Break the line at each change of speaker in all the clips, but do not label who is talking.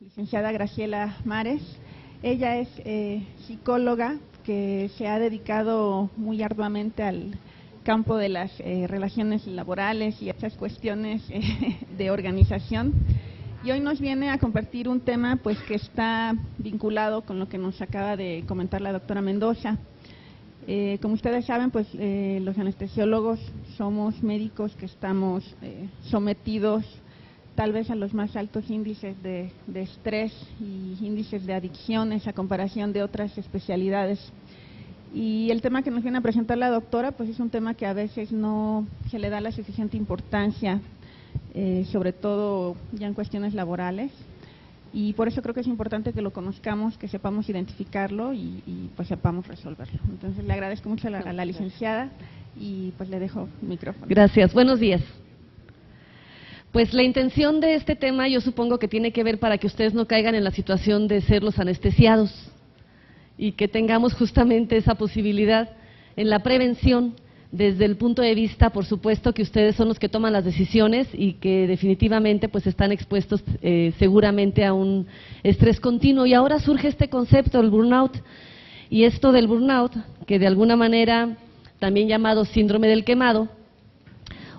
licenciada Graciela Mares. Ella es psicóloga que se ha dedicado muy arduamente al campo de las relaciones laborales y esas cuestiones de organización. Y hoy nos viene a compartir un tema pues que está vinculado con lo que nos acaba de comentar la doctora Mendoza. Como ustedes saben, pues los anestesiólogos somos médicos que estamos sometidos tal vez a los más altos índices de estrés y índices de adicciones a comparación de otras especialidades. Y el tema que nos viene a presentar la doctora, pues es un tema que a veces no se le da la suficiente importancia, sobre todo ya en cuestiones laborales. Y por eso creo que es importante que lo conozcamos, que sepamos identificarlo y pues sepamos resolverlo. Entonces le agradezco mucho a la licenciada y pues le dejo el micrófono.
Gracias, buenos días. Pues la intención de este tema yo supongo que tiene que ver para que ustedes no caigan en la situación de ser los anestesiados y que tengamos justamente esa posibilidad en la prevención desde el punto de vista, por supuesto, que ustedes son los que toman las decisiones y que definitivamente pues están expuestos seguramente a un estrés continuo. Y ahora surge este concepto, el burnout, y esto del burnout, que de alguna manera también llamado síndrome del quemado,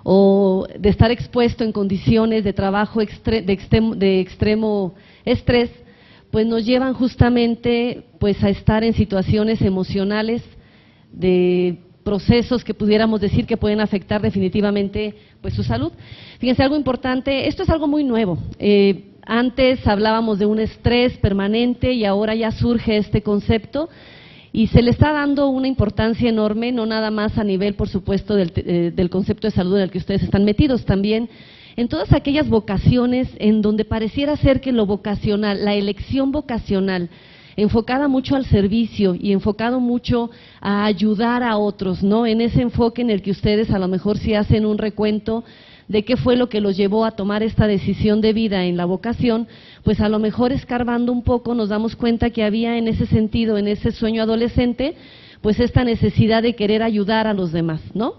o de estar expuesto en condiciones de trabajo de extremo estrés, pues nos llevan justamente pues a estar en situaciones emocionales de procesos que pudiéramos decir que pueden afectar definitivamente pues su salud. Fíjense, algo importante, esto es algo muy nuevo. Antes hablábamos de un estrés permanente y ahora ya surge este concepto y se le está dando una importancia enorme, no nada más a nivel, por supuesto, del concepto de salud en el que ustedes están metidos, también en todas aquellas vocaciones en donde pareciera ser que lo vocacional, la elección vocacional, enfocada mucho al servicio y enfocado mucho a ayudar a otros, ¿no? En ese enfoque en el que ustedes a lo mejor sí hacen un recuento de qué fue lo que los llevó a tomar esta decisión de vida en la vocación, pues a lo mejor escarbando un poco nos damos cuenta que había en ese sentido, en ese sueño adolescente, pues esta necesidad de querer ayudar a los demás, ¿no?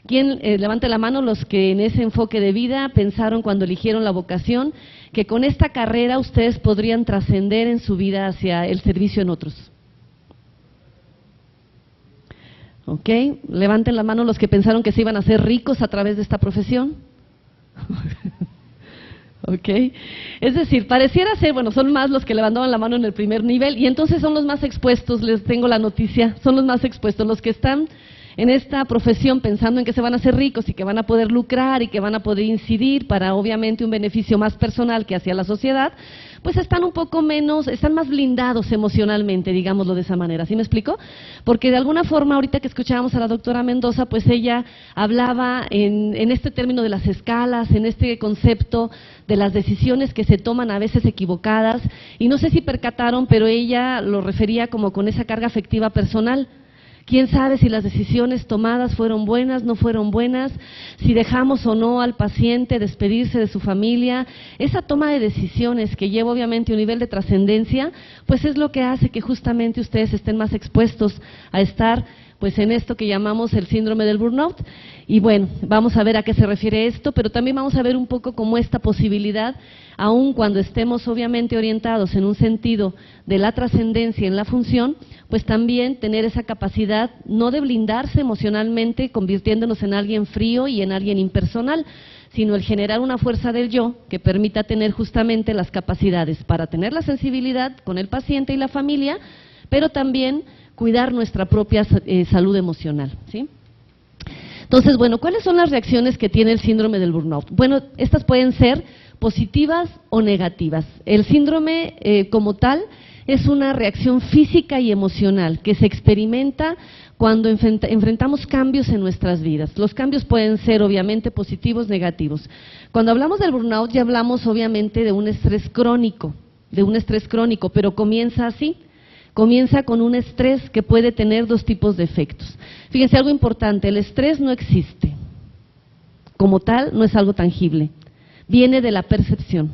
¿Quién levante la mano los que en ese enfoque de vida pensaron cuando eligieron la vocación que con esta carrera ustedes podrían trascender en su vida hacia el servicio en otros? ¿Ok? Levanten la mano los que pensaron que se iban a hacer ricos a través de esta profesión. ¿Ok? Es decir, pareciera ser, bueno, son más los que levantaban la mano en el primer nivel y entonces son los más expuestos, les tengo la noticia, son los más expuestos, los que están en esta profesión pensando en que se van a hacer ricos y que van a poder lucrar y que van a poder incidir para obviamente un beneficio más personal que hacia la sociedad, pues están un poco menos, están más blindados emocionalmente, digámoslo de esa manera. ¿Sí me explico? Porque de alguna forma, ahorita que escuchábamos a la doctora Mendoza, pues ella hablaba en este término de las escalas, en este concepto de las decisiones que se toman a veces equivocadas, y no sé si percataron, pero ella lo refería como con esa carga afectiva personal. ¿Quién sabe si las decisiones tomadas fueron buenas, no fueron buenas? Si dejamos o no al paciente despedirse de su familia. Esa toma de decisiones que lleva obviamente un nivel de trascendencia, pues es lo que hace que justamente ustedes estén más expuestos a estar pues en esto que llamamos el síndrome del burnout. Y bueno, vamos a ver a qué se refiere esto, pero también vamos a ver un poco cómo esta posibilidad, aun cuando estemos obviamente orientados en un sentido de la trascendencia en la función, pues también tener esa capacidad no de blindarse emocionalmente convirtiéndonos en alguien frío y en alguien impersonal, sino el generar una fuerza del yo que permita tener justamente las capacidades para tener la sensibilidad con el paciente y la familia, pero también cuidar nuestra propia salud emocional, ¿sí? Entonces, bueno, ¿cuáles son las reacciones que tiene el síndrome del burnout? Bueno, estas pueden ser positivas o negativas. El síndrome como tal es una reacción física y emocional que se experimenta cuando enfrentamos cambios en nuestras vidas. Los cambios pueden ser obviamente positivos, negativos. Cuando hablamos del burnout ya hablamos obviamente de un estrés crónico, pero comienza así. Comienza con un estrés que puede tener dos tipos de efectos. Fíjense, algo importante, el estrés no existe. Como tal, no es algo tangible. Viene de la percepción.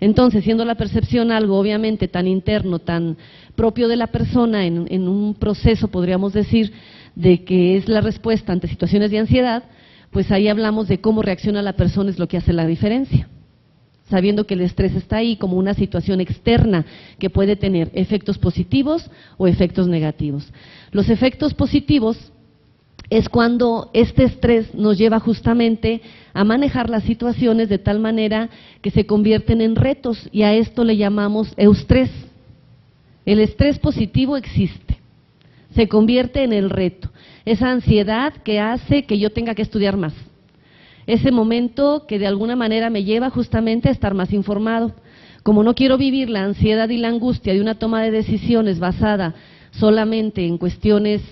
Entonces, siendo la percepción algo obviamente tan interno, tan propio de la persona en un proceso, podríamos decir, de que es la respuesta ante situaciones de ansiedad, pues ahí hablamos de cómo reacciona la persona, es lo que hace la diferencia. sabiendo que el estrés está ahí como una situación externa que puede tener efectos positivos o efectos negativos. Los efectos positivos es cuando este estrés nos lleva justamente a manejar las situaciones de tal manera que se convierten en retos, y a esto le llamamos eustrés. El estrés positivo existe, se convierte en el reto, esa ansiedad que hace que yo tenga que estudiar más, ese momento que de alguna manera me lleva justamente a estar más informado. Como no quiero vivir la ansiedad y la angustia de una toma de decisiones basada solamente en cuestiones,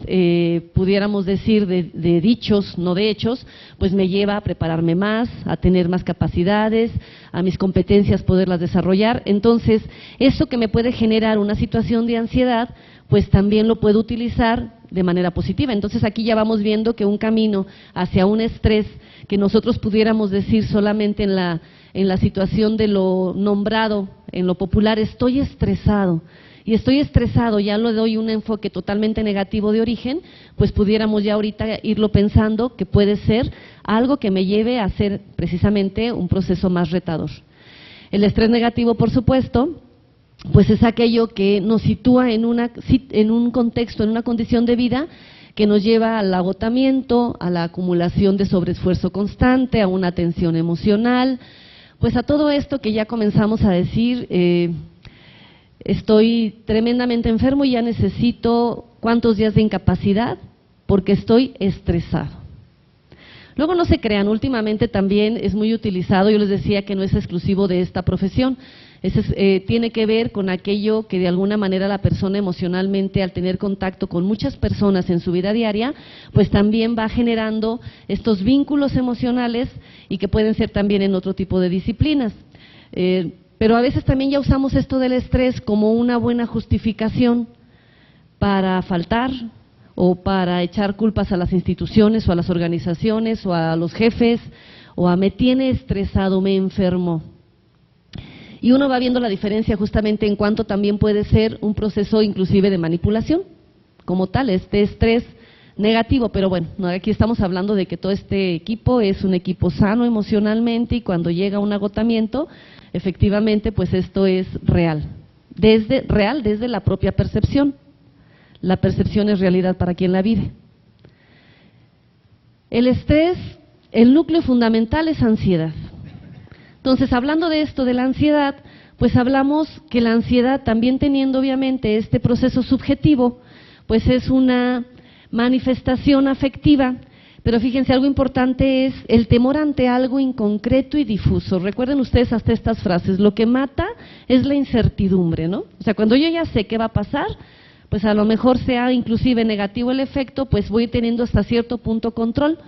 pudiéramos decir, de dichos, no de hechos, pues me lleva a prepararme más, a tener más capacidades, a mis competencias poderlas desarrollar. Entonces, eso que me puede generar una situación de ansiedad, pues también lo puedo utilizar de manera positiva. Entonces, aquí ya vamos viendo que un camino hacia un estrés que nosotros pudiéramos decir solamente en la situación de lo nombrado, en lo popular, estoy estresado. Y estoy estresado, ya lo doy un enfoque totalmente negativo de origen, pues pudiéramos ya ahorita irlo pensando que puede ser algo que me lleve a hacer precisamente un proceso más retador. El estrés negativo, por supuesto, pues es aquello que nos sitúa en un contexto, en una condición de vida que nos lleva al agotamiento, a la acumulación de sobreesfuerzo constante, a una tensión emocional, pues a todo esto que ya comenzamos a decir. Estoy tremendamente enfermo y ya necesito cuántos días de incapacidad porque estoy estresado. Luego no se crean, últimamente también es muy utilizado, yo les decía que no es exclusivo de esta profesión, tiene que ver con aquello que de alguna manera la persona emocionalmente, al tener contacto con muchas personas en su vida diaria, pues también va generando estos vínculos emocionales y que pueden ser también en otro tipo de disciplinas. Pero a veces también ya usamos esto del estrés como una buena justificación para faltar o para echar culpas a las instituciones o a las organizaciones o a los jefes o a me tiene estresado, me enfermo. Y uno va viendo la diferencia justamente en cuanto también puede ser un proceso inclusive de manipulación, como tal, este estrés negativo, pero bueno, aquí estamos hablando de que todo este equipo es un equipo sano emocionalmente y cuando llega un agotamiento, efectivamente, pues esto es real desde la propia percepción. La percepción es realidad para quien la vive. El estrés, el núcleo fundamental es ansiedad. Entonces, hablando de esto, de la ansiedad, pues hablamos que la ansiedad, también teniendo obviamente este proceso subjetivo, pues es una manifestación afectiva, pero fíjense, algo importante es el temor ante algo inconcreto y difuso. Recuerden ustedes hasta estas frases, lo que mata es la incertidumbre, ¿no? O sea, cuando yo ya sé qué va a pasar, pues a lo mejor sea inclusive negativo el efecto, pues voy teniendo hasta cierto punto control.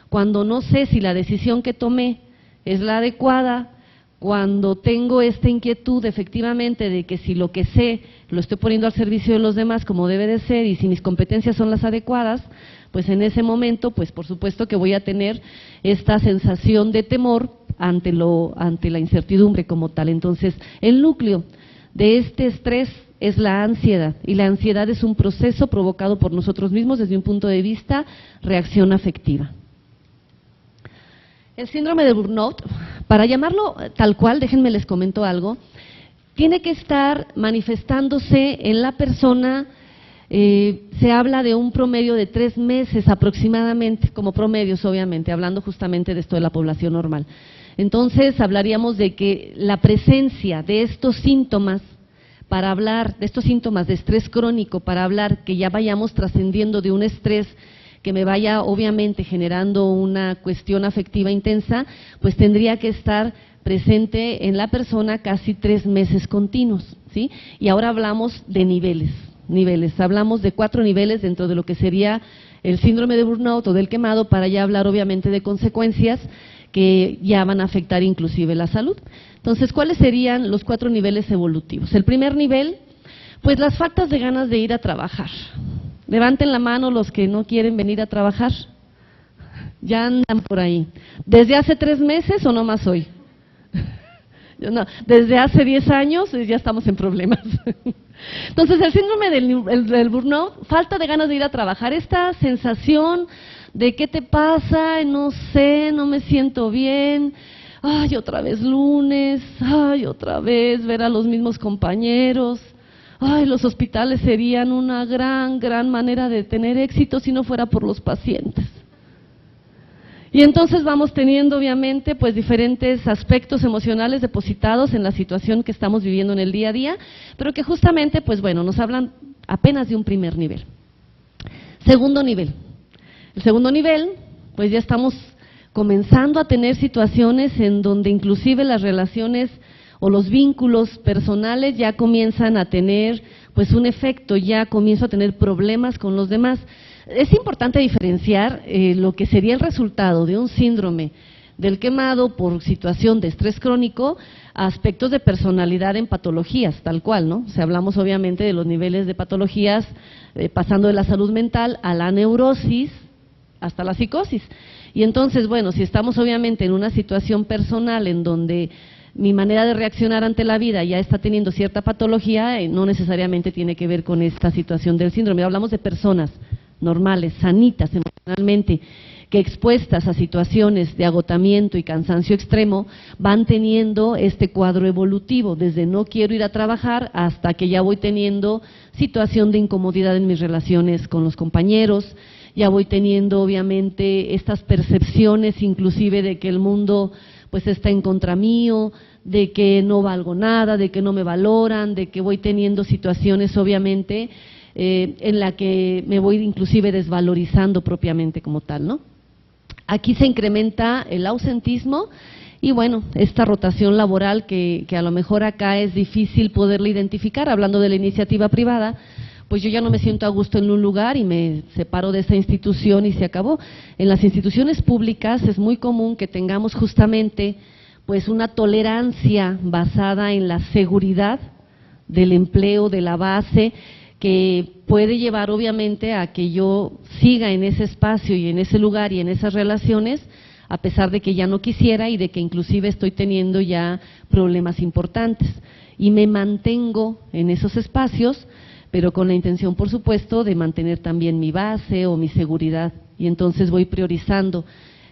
Cuando no sé si la decisión que tomé es la adecuada, cuando tengo esta inquietud efectivamente de que si lo que sé lo estoy poniendo al servicio de los demás como debe de ser y si mis competencias son las adecuadas, pues en ese momento, pues por supuesto que voy a tener esta sensación de temor ante la incertidumbre como tal. Entonces, el núcleo de este estrés es la ansiedad, y la ansiedad es un proceso provocado por nosotros mismos desde un punto de vista reacción afectiva. El síndrome de burnout, para llamarlo tal cual, déjenme les comento algo, tiene que estar manifestándose en la persona, se habla de un promedio de 3 meses aproximadamente, como promedios obviamente, hablando justamente de esto de la población normal. Entonces hablaríamos de que la presencia de estos síntomas, para hablar de estos síntomas de estrés crónico, para hablar que ya vayamos trascendiendo de un estrés que me vaya obviamente generando una cuestión afectiva intensa, pues tendría que estar presente en la persona casi 3 meses continuos, ¿sí? Y ahora hablamos de niveles, hablamos de 4 niveles dentro de lo que sería el síndrome de burnout o del quemado, para ya hablar obviamente de consecuencias que ya van a afectar inclusive la salud. Entonces, ¿cuáles serían los 4 niveles evolutivos? El primer nivel, pues las faltas de ganas de ir a trabajar. Levanten la mano los que no quieren venir a trabajar. Ya andan por ahí. ¿Desde hace 3 meses o no más hoy? No, desde hace 10 años ya estamos en problemas. Entonces, el síndrome del burnout, falta de ganas de ir a trabajar, esta sensación de qué te pasa, no sé, no me siento bien, ay, otra vez lunes, ay, otra vez ver a los mismos compañeros, ay, los hospitales serían una gran manera de tener éxito si no fuera por los pacientes. Y entonces vamos teniendo obviamente pues diferentes aspectos emocionales depositados en la situación que estamos viviendo en el día a día, pero que justamente pues bueno, nos hablan apenas de un primer nivel. Segundo nivel. El segundo nivel, pues ya estamos comenzando a tener situaciones en donde inclusive las relaciones o los vínculos personales ya comienzan a tener pues un efecto, ya comienzo a tener problemas con los demás. Es importante diferenciar lo que sería el resultado de un síndrome del quemado por situación de estrés crónico a aspectos de personalidad en patologías, tal cual, ¿no? O sea, hablamos obviamente de los niveles de patologías pasando de la salud mental a la neurosis hasta la psicosis. Y entonces, bueno, si estamos obviamente en una situación personal en donde mi manera de reaccionar ante la vida ya está teniendo cierta patología, no necesariamente tiene que ver con esta situación del síndrome. Hablamos de personas normales, sanitas emocionalmente, que expuestas a situaciones de agotamiento y cansancio extremo, van teniendo este cuadro evolutivo, desde no quiero ir a trabajar hasta que ya voy teniendo situación de incomodidad en mis relaciones con los compañeros, ya voy teniendo obviamente estas percepciones inclusive de que el mundo pues está en contra mío, de que no valgo nada, de que no me valoran, de que voy teniendo situaciones obviamente en la que me voy inclusive desvalorizando propiamente como tal, ¿no? Aquí se incrementa el ausentismo y bueno, esta rotación laboral que a lo mejor acá es difícil poderla identificar, hablando de la iniciativa privada, pues yo ya no me siento a gusto en un lugar y me separo de esa institución y se acabó. En las instituciones públicas es muy común que tengamos justamente pues una tolerancia basada en la seguridad del empleo, de la base, que puede llevar obviamente a que yo siga en ese espacio y en ese lugar y en esas relaciones, a pesar de que ya no quisiera y de que inclusive estoy teniendo ya problemas importantes. Y me mantengo en esos espacios, pero con la intención, por supuesto, de mantener también mi base o mi seguridad. Y entonces voy priorizando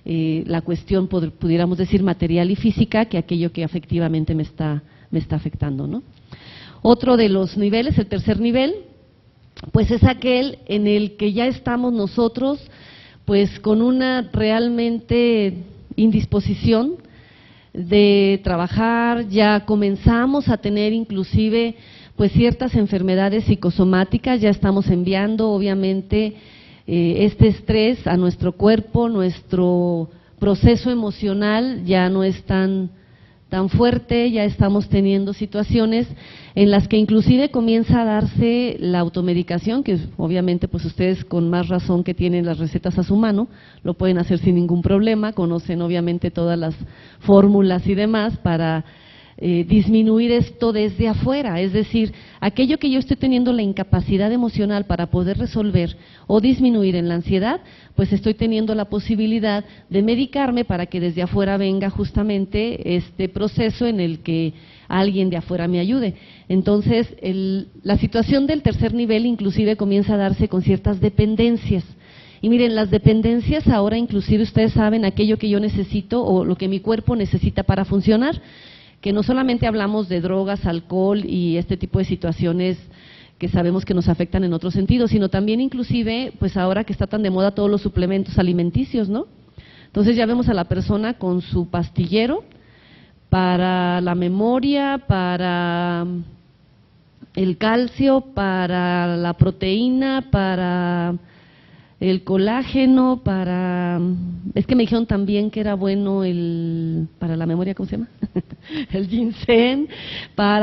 la cuestión, pudiéramos decir, material y física, que aquello que efectivamente me está afectando, ¿no? Otro de los niveles, el tercer nivel, pues es aquel en el que ya estamos nosotros pues con una realmente indisposición de trabajar, ya comenzamos a tener inclusive pues ciertas enfermedades psicosomáticas, ya estamos enviando obviamente este estrés a nuestro cuerpo, nuestro proceso emocional ya no es tan fuerte, ya estamos teniendo situaciones en las que inclusive comienza a darse la automedicación, que obviamente pues ustedes con más razón que tienen las recetas a su mano, lo pueden hacer sin ningún problema, conocen obviamente todas las fórmulas y demás para disminuir esto desde afuera, es decir, aquello que yo estoy teniendo la incapacidad emocional para poder resolver o disminuir en la ansiedad, pues estoy teniendo la posibilidad de medicarme para que desde afuera venga justamente este proceso en el que alguien de afuera me ayude. Entonces, la situación del tercer nivel inclusive comienza a darse con ciertas dependencias. Y miren, las dependencias ahora inclusive ustedes saben aquello que yo necesito o lo que mi cuerpo necesita para funcionar, que no solamente hablamos de drogas, alcohol y este tipo de situaciones que sabemos que nos afectan en otros sentidos, sino también inclusive, pues ahora que está tan de moda todos los suplementos alimenticios, ¿no? Entonces ya vemos a la persona con su pastillero para la memoria, para el calcio, para la proteína, para el colágeno, es que me dijeron también que era bueno para la memoria, ¿cómo se llama? El ginseng,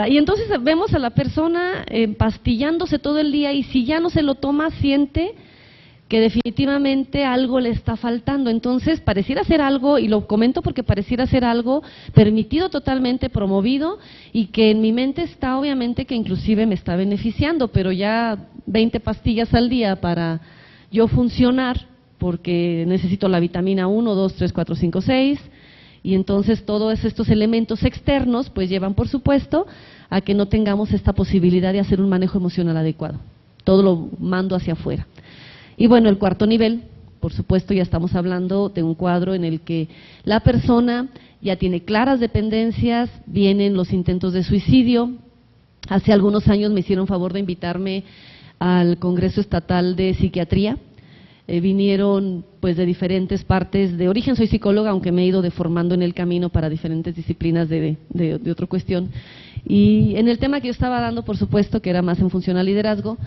y entonces vemos a la persona pastillándose todo el día y si ya no se lo toma, siente que definitivamente algo le está faltando. Entonces pareciera ser algo, y lo comento porque pareciera ser algo permitido totalmente, promovido, y que en mi mente está obviamente que inclusive me está beneficiando, pero ya 20 pastillas al día para yo funcionar, porque necesito la vitamina 1, 2, 3, 4, 5, 6, y entonces todos estos elementos externos pues llevan por supuesto a que no tengamos esta posibilidad de hacer un manejo emocional adecuado, todo lo mando hacia afuera. Y bueno, el cuarto nivel, por supuesto ya estamos hablando de un cuadro en el que la persona ya tiene claras dependencias, vienen los intentos de suicidio. Hace algunos años me hicieron favor de invitarme al Congreso Estatal de Psiquiatría. Vinieron pues de diferentes partes. De origen soy psicóloga, aunque me he ido deformando en el camino para diferentes disciplinas de otra cuestión. Y en el tema que yo estaba dando, por supuesto, que era más en función al liderazgo,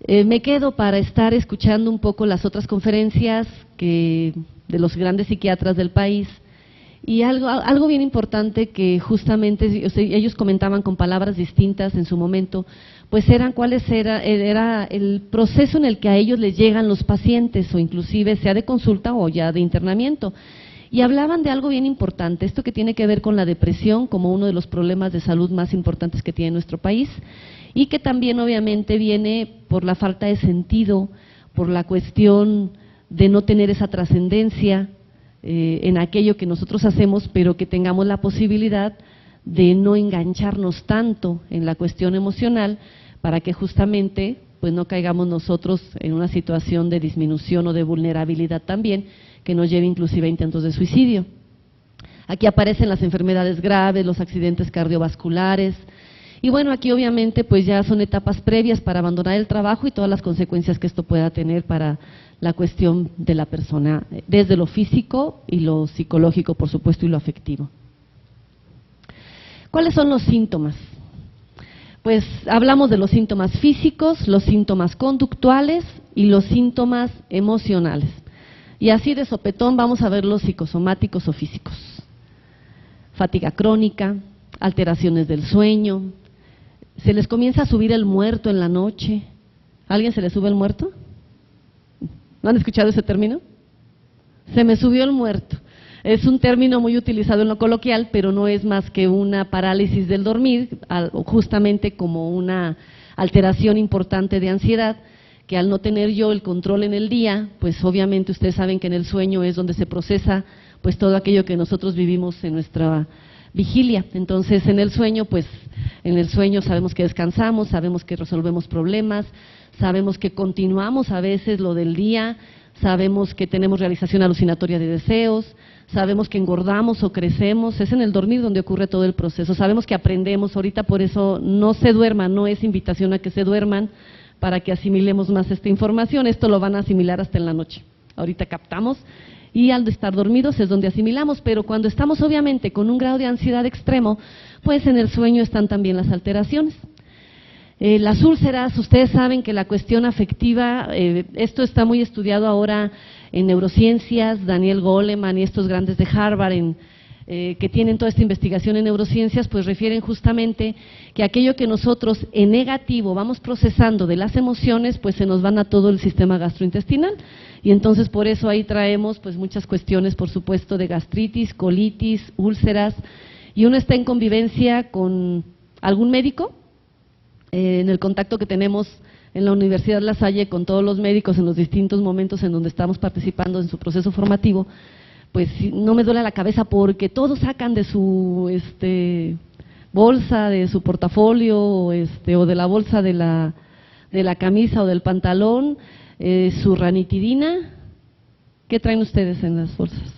me quedo para estar escuchando un poco las otras conferencias de los grandes psiquiatras del país. Y algo bien importante que justamente ellos comentaban con palabras distintas en su momento, pues era el proceso en el que a ellos les llegan los pacientes, o inclusive sea de consulta o ya de internamiento. Y hablaban de algo bien importante, esto que tiene que ver con la depresión como uno de los problemas de salud más importantes que tiene nuestro país, y que también obviamente viene por la falta de sentido, por la cuestión de no tener esa trascendencia en aquello que nosotros hacemos, pero que tengamos la posibilidad de no engancharnos tanto en la cuestión emocional para que justamente pues no caigamos nosotros en una situación de disminución o de vulnerabilidad también que nos lleve inclusive a intentos de suicidio. Aquí aparecen las enfermedades graves, los accidentes cardiovasculares, y bueno, aquí obviamente pues ya son etapas previas para abandonar el trabajo y todas las consecuencias que esto pueda tener para la cuestión de la persona, desde lo físico y lo psicológico, por supuesto, y lo afectivo. ¿Cuáles son los síntomas? Pues hablamos de los síntomas físicos, los síntomas conductuales y los síntomas emocionales. Y así de sopetón vamos a ver los psicosomáticos o físicos. Fatiga crónica, alteraciones del sueño, se les comienza a subir el muerto en la noche. ¿A alguien se le sube el muerto? ¿No han escuchado ese término? Se me subió el muerto. Es un término muy utilizado en lo coloquial, pero no es más que una parálisis del dormir, justamente como una alteración importante de ansiedad, que al no tener yo el control en el día, pues obviamente ustedes saben que en el sueño es donde se procesa pues todo aquello que nosotros vivimos en nuestra vigilia. Entonces en el sueño, pues en el sueño sabemos que descansamos, sabemos que resolvemos problemas, sabemos que continuamos a veces lo del día, sabemos que tenemos realización alucinatoria de deseos, sabemos que engordamos o crecemos, es en el dormir donde ocurre todo el proceso, sabemos que aprendemos, ahorita por eso no se duerman, no es invitación a que se duerman para que asimilemos más esta información, esto lo van a asimilar hasta en la noche, ahorita captamos y al estar dormidos es donde asimilamos, pero cuando estamos obviamente con un grado de ansiedad extremo, pues en el sueño están también las alteraciones. Las úlceras, ustedes saben que la cuestión afectiva, esto está muy estudiado ahora en neurociencias, Daniel Goleman y estos grandes de Harvard que tienen toda esta investigación en neurociencias, pues refieren justamente que aquello que nosotros en negativo vamos procesando de las emociones, pues se nos van a todo el sistema gastrointestinal y entonces por eso ahí traemos pues muchas cuestiones, por supuesto, de gastritis, colitis, úlceras, y uno está en convivencia con algún médico. En el contacto que tenemos en la Universidad La Salle con todos los médicos en los distintos momentos en donde estamos participando en su proceso formativo, pues no me duele la cabeza porque todos sacan de su bolsa, de su portafolio o de la bolsa de la camisa o del pantalón, su ranitidina. ¿Qué traen ustedes en las bolsas?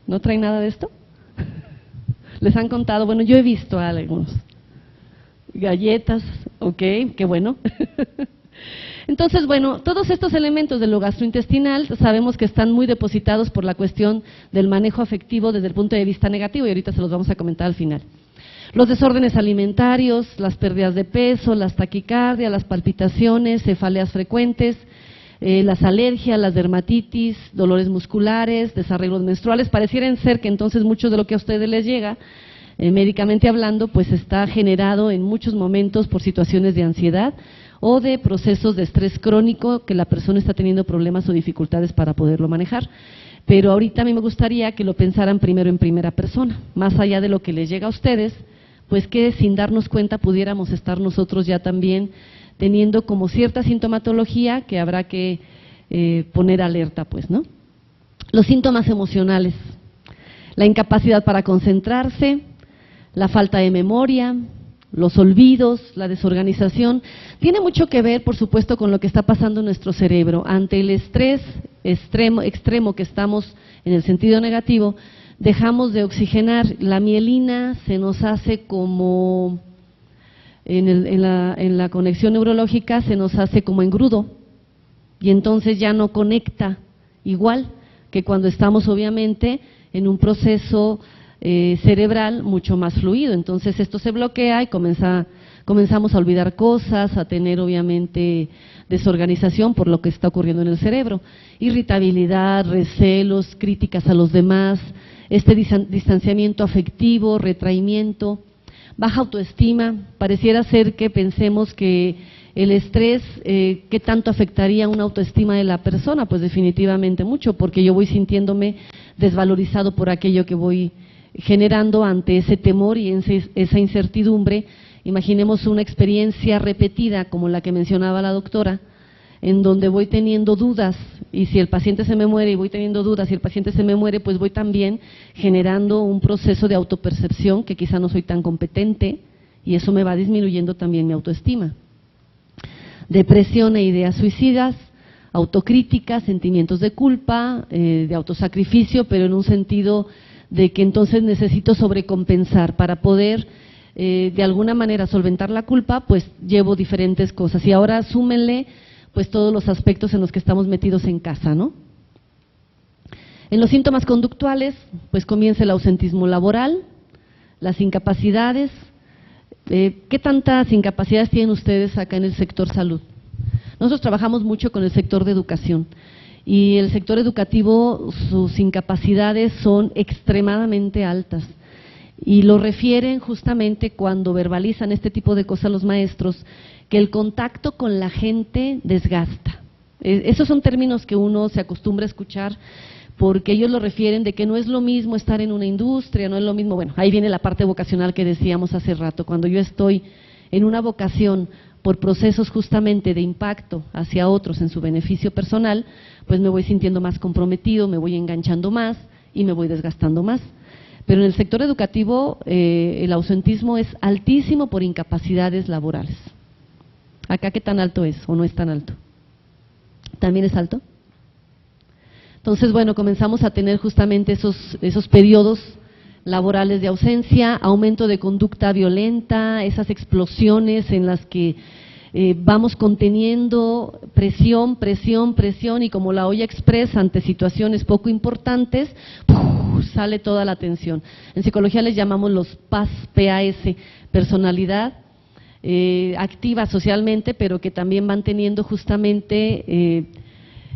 ¿No traen nada de esto? ¿Les han contado? Bueno, yo he visto a algunos. Galletas, ok, qué bueno. Entonces, bueno, todos estos elementos de lo gastrointestinal sabemos que están muy depositados por la cuestión del manejo afectivo desde el punto de vista negativo y ahorita se los vamos a comentar al final. Los desórdenes alimentarios, las pérdidas de peso, las taquicardias, las palpitaciones, cefaleas frecuentes, las alergias, las dermatitis, dolores musculares, desarreglos menstruales, parecieran ser que entonces mucho de lo que a ustedes les llega médicamente hablando, pues está generado en muchos momentos por situaciones de ansiedad o de procesos de estrés crónico que la persona está teniendo problemas o dificultades para poderlo manejar. Pero ahorita a mí me gustaría que lo pensaran primero en primera persona, más allá de lo que les llega a ustedes, pues que sin darnos cuenta pudiéramos estar nosotros ya también teniendo como cierta sintomatología que habrá que poner alerta, pues, ¿no? Los síntomas emocionales, la incapacidad para concentrarse, la falta de memoria, los olvidos, la desorganización, tiene mucho que ver, por supuesto, con lo que está pasando en nuestro cerebro. Ante el estrés extremo que estamos en el sentido negativo, dejamos de oxigenar, la mielina se nos hace como, en la conexión neurológica se nos hace como engrudo, y entonces ya no conecta igual que cuando estamos obviamente en un proceso cerebral mucho más fluido. Entonces esto se bloquea y comenzamos a olvidar cosas, a tener obviamente desorganización por lo que está ocurriendo en el cerebro, irritabilidad, recelos, críticas a los demás, distanciamiento afectivo, retraimiento, baja autoestima. Pareciera ser que pensemos que el estrés, ¿qué tanto afectaría una autoestima de la persona? Pues definitivamente mucho, porque yo voy sintiéndome desvalorizado por aquello que voy generando ante ese temor y esa incertidumbre. Imaginemos una experiencia repetida como la que mencionaba la doctora, en donde voy teniendo dudas, y si el paciente se me muere y voy teniendo dudas, si el paciente se me muere, pues voy también generando un proceso de autopercepción que quizá no soy tan competente, y eso me va disminuyendo también mi autoestima. Depresión e ideas suicidas, autocrítica, sentimientos de culpa, de autosacrificio, pero en un sentido de que entonces necesito sobrecompensar para poder de alguna manera solventar la culpa, pues llevo diferentes cosas. Y ahora súmenle pues todos los aspectos en los que estamos metidos en casa, ¿no? En los síntomas conductuales, pues comienza el ausentismo laboral, las incapacidades. ¿Qué tantas incapacidades tienen ustedes acá en el sector salud? Nosotros trabajamos mucho con el sector de educación, y el sector educativo, sus incapacidades son extremadamente altas, y lo refieren justamente cuando verbalizan este tipo de cosas los maestros, que el contacto con la gente desgasta. Esos son términos que uno se acostumbra a escuchar, porque ellos lo refieren de que no es lo mismo estar en una industria, no es lo mismo, bueno, ahí viene la parte vocacional que decíamos hace rato. Cuando yo estoy en una vocación por procesos justamente de impacto hacia otros en su beneficio personal, pues me voy sintiendo más comprometido, me voy enganchando más y me voy desgastando más. Pero en el sector educativo el ausentismo es altísimo por incapacidades laborales. ¿Acá qué tan alto es o no es tan alto? ¿También es alto? Entonces, bueno, comenzamos a tener justamente esos periodos laborales de ausencia, aumento de conducta violenta, esas explosiones en las que vamos conteniendo presión, y como la olla express ante situaciones poco importantes, sale toda la tensión. En psicología les llamamos los PAS, personalidad activa socialmente, pero que también van teniendo justamente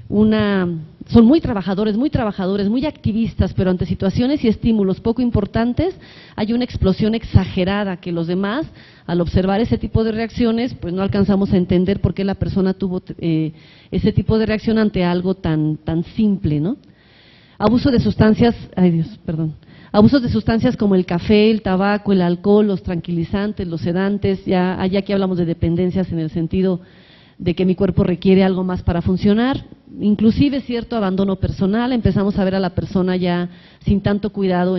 son muy trabajadores, muy activistas, pero ante situaciones y estímulos poco importantes hay una explosión exagerada que los demás, al observar ese tipo de reacciones, pues no alcanzamos a entender por qué la persona tuvo ese tipo de reacción ante algo tan simple, ¿no? Abuso de sustancias, abusos de sustancias como el café, el tabaco, el alcohol, los tranquilizantes, los sedantes, ya aquí hablamos de dependencias en el sentido de que mi cuerpo requiere algo más para funcionar, inclusive cierto abandono personal, empezamos a ver a la persona ya sin tanto cuidado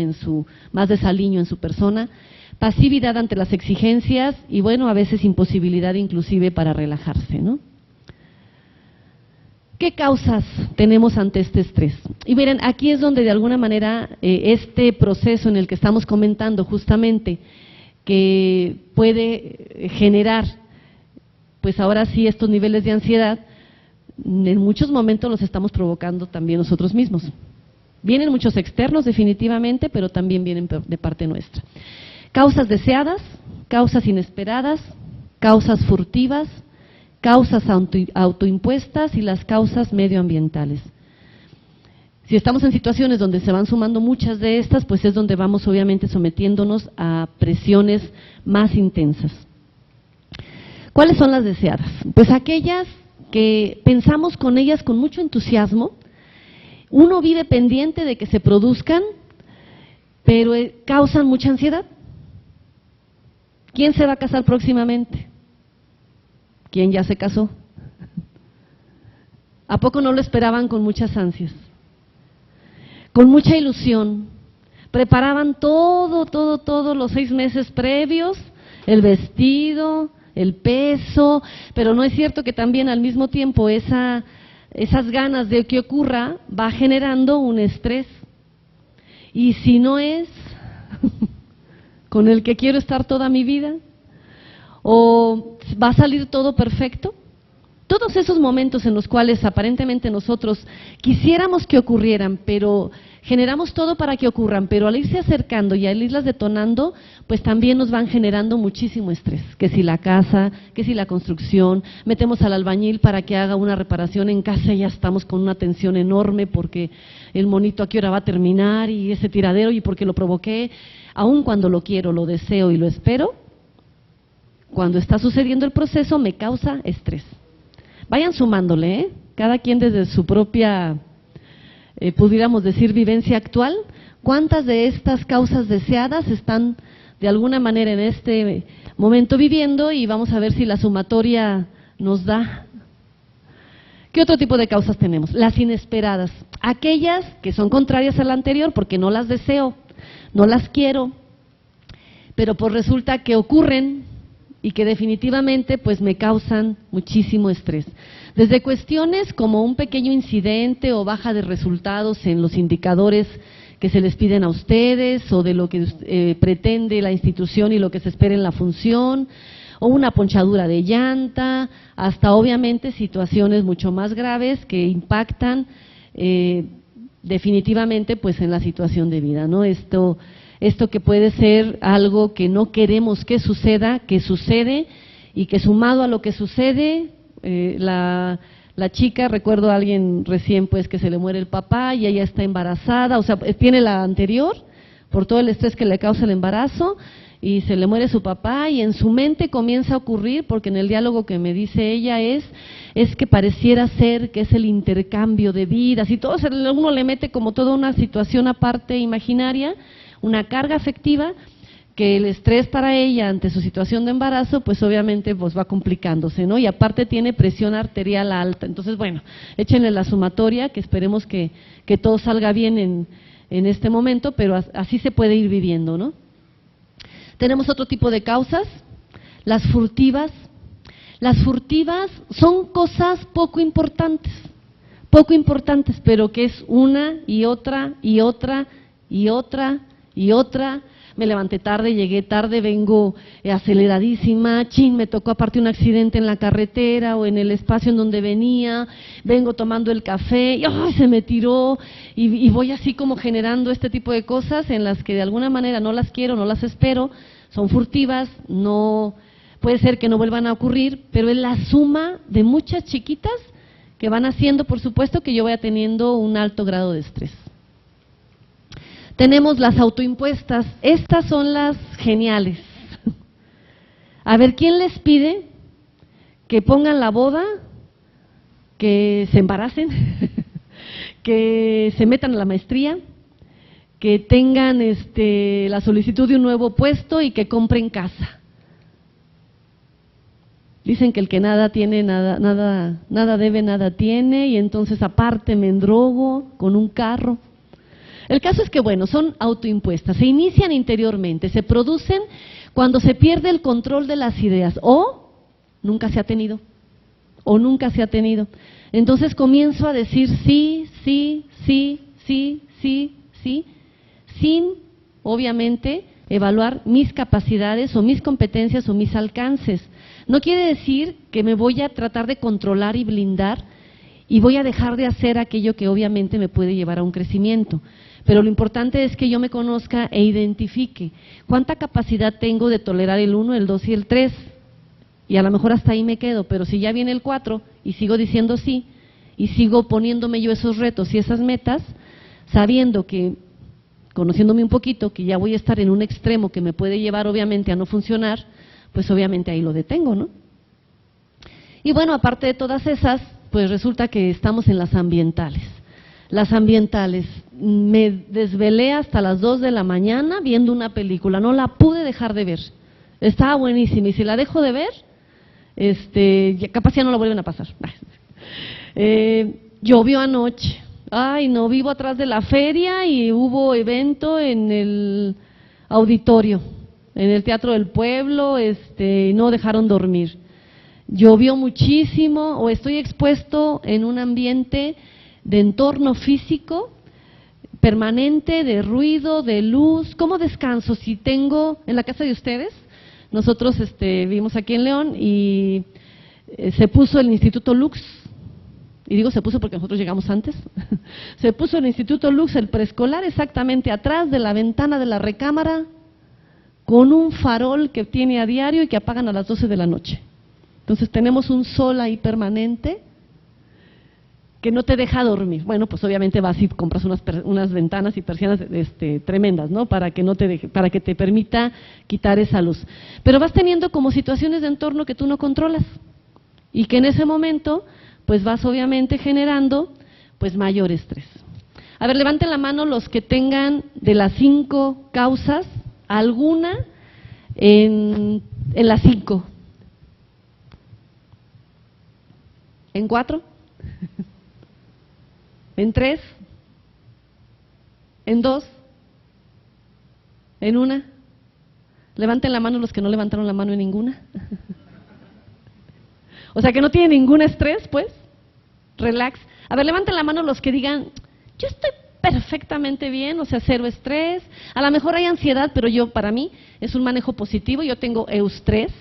más desaliño en su persona, pasividad ante las exigencias y bueno, a veces imposibilidad inclusive para relajarse, ¿no? ¿Qué causas tenemos ante este estrés? Y miren, aquí es donde de alguna manera este proceso en el que estamos comentando justamente que puede generar pues ahora sí estos niveles de ansiedad, en muchos momentos los estamos provocando también nosotros mismos. Vienen muchos externos definitivamente, pero también vienen de parte nuestra. Causas deseadas, causas inesperadas, causas furtivas, causas autoimpuestas y las causas medioambientales. Si estamos en situaciones donde se van sumando muchas de estas, pues es donde vamos obviamente sometiéndonos a presiones más intensas. ¿Cuáles son las deseadas? Pues aquellas que pensamos con ellas con mucho entusiasmo, uno vive pendiente de que se produzcan, pero causan mucha ansiedad. ¿Quién se va a casar próximamente? ¿Quién ya se casó? ¿A poco no lo esperaban con muchas ansias? Con mucha ilusión. Preparaban todos los 6 meses previos, el vestido, el peso, pero no es cierto que también al mismo tiempo esas ganas de que ocurra va generando un estrés. ¿Y si no es con el que quiero estar toda mi vida? ¿O va a salir todo perfecto? Todos esos momentos en los cuales aparentemente nosotros quisiéramos que ocurrieran, pero generamos todo para que ocurran, pero al irse acercando y al irlas detonando, pues también nos van generando muchísimo estrés. Que si la casa, que si la construcción, metemos al albañil para que haga una reparación en casa y ya estamos con una tensión enorme porque el monito a qué hora va a terminar y ese tiradero y porque lo provoqué, aun cuando lo quiero, lo deseo y lo espero, cuando está sucediendo el proceso me causa estrés. Vayan sumándole, cada quien desde su propia, pudiéramos decir, vivencia actual, cuántas de estas causas deseadas están de alguna manera en este momento viviendo y vamos a ver si la sumatoria nos da. ¿Qué otro tipo de causas tenemos? Las inesperadas, aquellas que son contrarias a la anterior porque no las deseo, no las quiero, pero pues resulta que ocurren y que definitivamente pues me causan muchísimo estrés. Desde cuestiones como un pequeño incidente o baja de resultados en los indicadores que se les piden a ustedes o de lo que pretende la institución y lo que se espera en la función, o una ponchadura de llanta, hasta obviamente situaciones mucho más graves que impactan definitivamente pues en la situación de vida, ¿no? Esto que puede ser algo que no queremos que suceda, que sucede y que sumado a lo que sucede, la chica, recuerdo a alguien recién pues que se le muere el papá y ella está embarazada, o sea, tiene la anterior por todo el estrés que le causa el embarazo y se le muere su papá y en su mente comienza a ocurrir, porque en el diálogo que me dice ella es que pareciera ser que es el intercambio de vidas y todo, uno le mete como toda una situación aparte imaginaria, una carga afectiva que el estrés para ella ante su situación de embarazo, pues obviamente pues va complicándose, ¿no? Y aparte tiene presión arterial alta. Entonces, bueno, échenle la sumatoria, que esperemos que todo salga bien en este momento, pero así se puede ir viviendo, ¿no? Tenemos otro tipo de causas, las furtivas. Las furtivas son cosas poco importantes, pero que es una y otra y otra y otra y otra. Me levanté tarde, llegué tarde, vengo aceleradísima, me tocó aparte un accidente en la carretera o en el espacio en donde venía, vengo tomando el café y ¡ay! Se me tiró y voy así como generando este tipo de cosas en las que de alguna manera no las quiero, no las espero, son furtivas, no puede ser que no vuelvan a ocurrir, pero es la suma de muchas chiquitas que van haciendo, por supuesto, que yo vaya teniendo un alto grado de estrés. Tenemos las autoimpuestas, estas son las geniales. A ver, ¿quién les pide que pongan la boda, que se embaracen, que se metan a la maestría, que tengan la solicitud de un nuevo puesto y que compren casa? Dicen que el que nada tiene, nada debe, nada tiene, y entonces aparte me endrogo con un carro. El caso es que, bueno, son autoimpuestas, se inician interiormente, se producen cuando se pierde el control de las ideas, o nunca se ha tenido, Entonces comienzo a decir sí, sin, obviamente, evaluar mis capacidades o mis competencias o mis alcances. No quiere decir que me voy a tratar de controlar y blindar y voy a dejar de hacer aquello que obviamente me puede llevar a un crecimiento. Pero lo importante es que yo me conozca e identifique cuánta capacidad tengo de tolerar el 1, el 2 y el 3. Y a lo mejor hasta ahí me quedo, pero si ya viene el 4 y sigo diciendo sí, y sigo poniéndome yo esos retos y esas metas, sabiendo que, conociéndome un poquito, que ya voy a estar en un extremo que me puede llevar obviamente a no funcionar, pues obviamente ahí lo detengo, ¿no? Y bueno, aparte de todas esas, pues resulta que estamos en las ambientales. Las ambientales, me desvelé hasta las 2 de la mañana viendo una película, no la pude dejar de ver, estaba buenísima y si la dejo de ver, capaz ya no la vuelven a pasar. Llovió anoche, ay no, vivo atrás de la feria y hubo evento en el auditorio, en el Teatro del Pueblo, no dejaron dormir. Llovió muchísimo o estoy expuesto en un ambiente de entorno físico permanente de ruido, de luz. ¿Cómo descanso? Si tengo en la casa de ustedes, nosotros vivimos aquí en León y se puso el Instituto Lux, y digo se puso porque nosotros llegamos antes, se puso el Instituto Lux, el preescolar, exactamente atrás de la ventana de la recámara, con un farol que tiene a diario y que apagan a las 12 de la noche. Entonces tenemos un sol ahí permanente que no te deja dormir. Bueno, pues obviamente vas y compras unas ventanas y persianas tremendas, ¿no? Para que no te deje, para que te permita quitar esa luz. Pero vas teniendo como situaciones de entorno que tú no controlas y que en ese momento pues vas obviamente generando pues mayor estrés. A ver, levanten la mano los que tengan de las 5 causas alguna en las 5. ¿En 4? ¿En 3? ¿En 2? ¿En 1? Levanten la mano los que no levantaron la mano en ninguna. O sea, que no tienen ningún estrés, pues. Relax. A ver, levanten la mano los que digan, yo estoy perfectamente bien, o sea, cero estrés. A lo mejor hay ansiedad, pero para mí, es un manejo positivo. Yo tengo eustrés.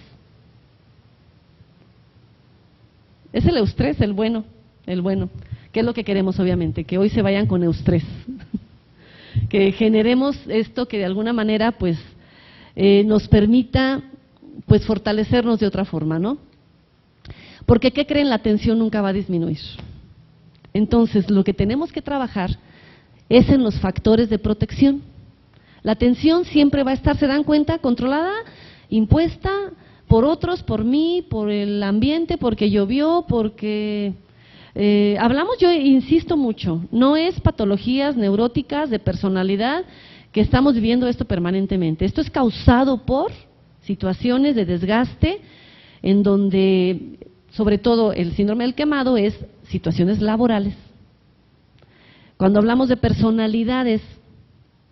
Es el eustrés, el bueno. ¿Qué es lo que queremos, obviamente? Que hoy se vayan con eustrés. Que generemos esto que de alguna manera, pues, nos permita, pues, fortalecernos de otra forma, ¿no? Porque, ¿qué creen? La atención nunca va a disminuir. Entonces, lo que tenemos que trabajar es en los factores de protección. La atención siempre va a estar, ¿se dan cuenta? Controlada, impuesta por otros, por mí, por el ambiente, porque llovió, porque... hablamos, yo insisto mucho, no es patologías neuróticas de personalidad que estamos viviendo esto permanentemente. Esto es causado por situaciones de desgaste en donde, sobre todo el síndrome del quemado, es situaciones laborales. Cuando hablamos de personalidades,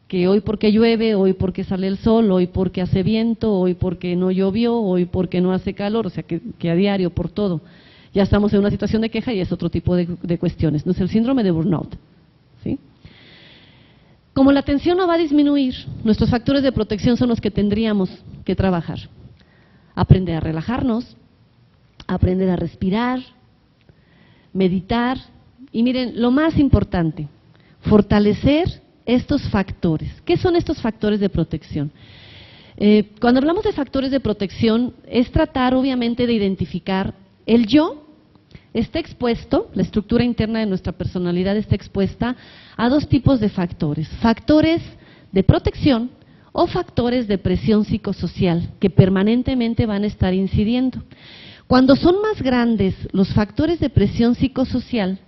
que hoy porque llueve, hoy porque sale el sol, hoy porque hace viento, hoy porque no llovió, hoy porque no hace calor, o sea que a diario por todo. Ya estamos en una situación de queja y es otro tipo de cuestiones. No es el síndrome de burnout, ¿sí? Como la atención no va a disminuir, nuestros factores de protección son los que tendríamos que trabajar. Aprender a relajarnos, aprender a respirar, meditar y miren, lo más importante, fortalecer estos factores. ¿Qué son estos factores de protección? Cuando hablamos de factores de protección es tratar obviamente de identificar el yo. Está expuesto, la estructura interna de nuestra personalidad está expuesta a 2 tipos de factores de protección o factores de presión psicosocial que permanentemente van a estar incidiendo. Cuando son más grandes los factores de presión psicosocial,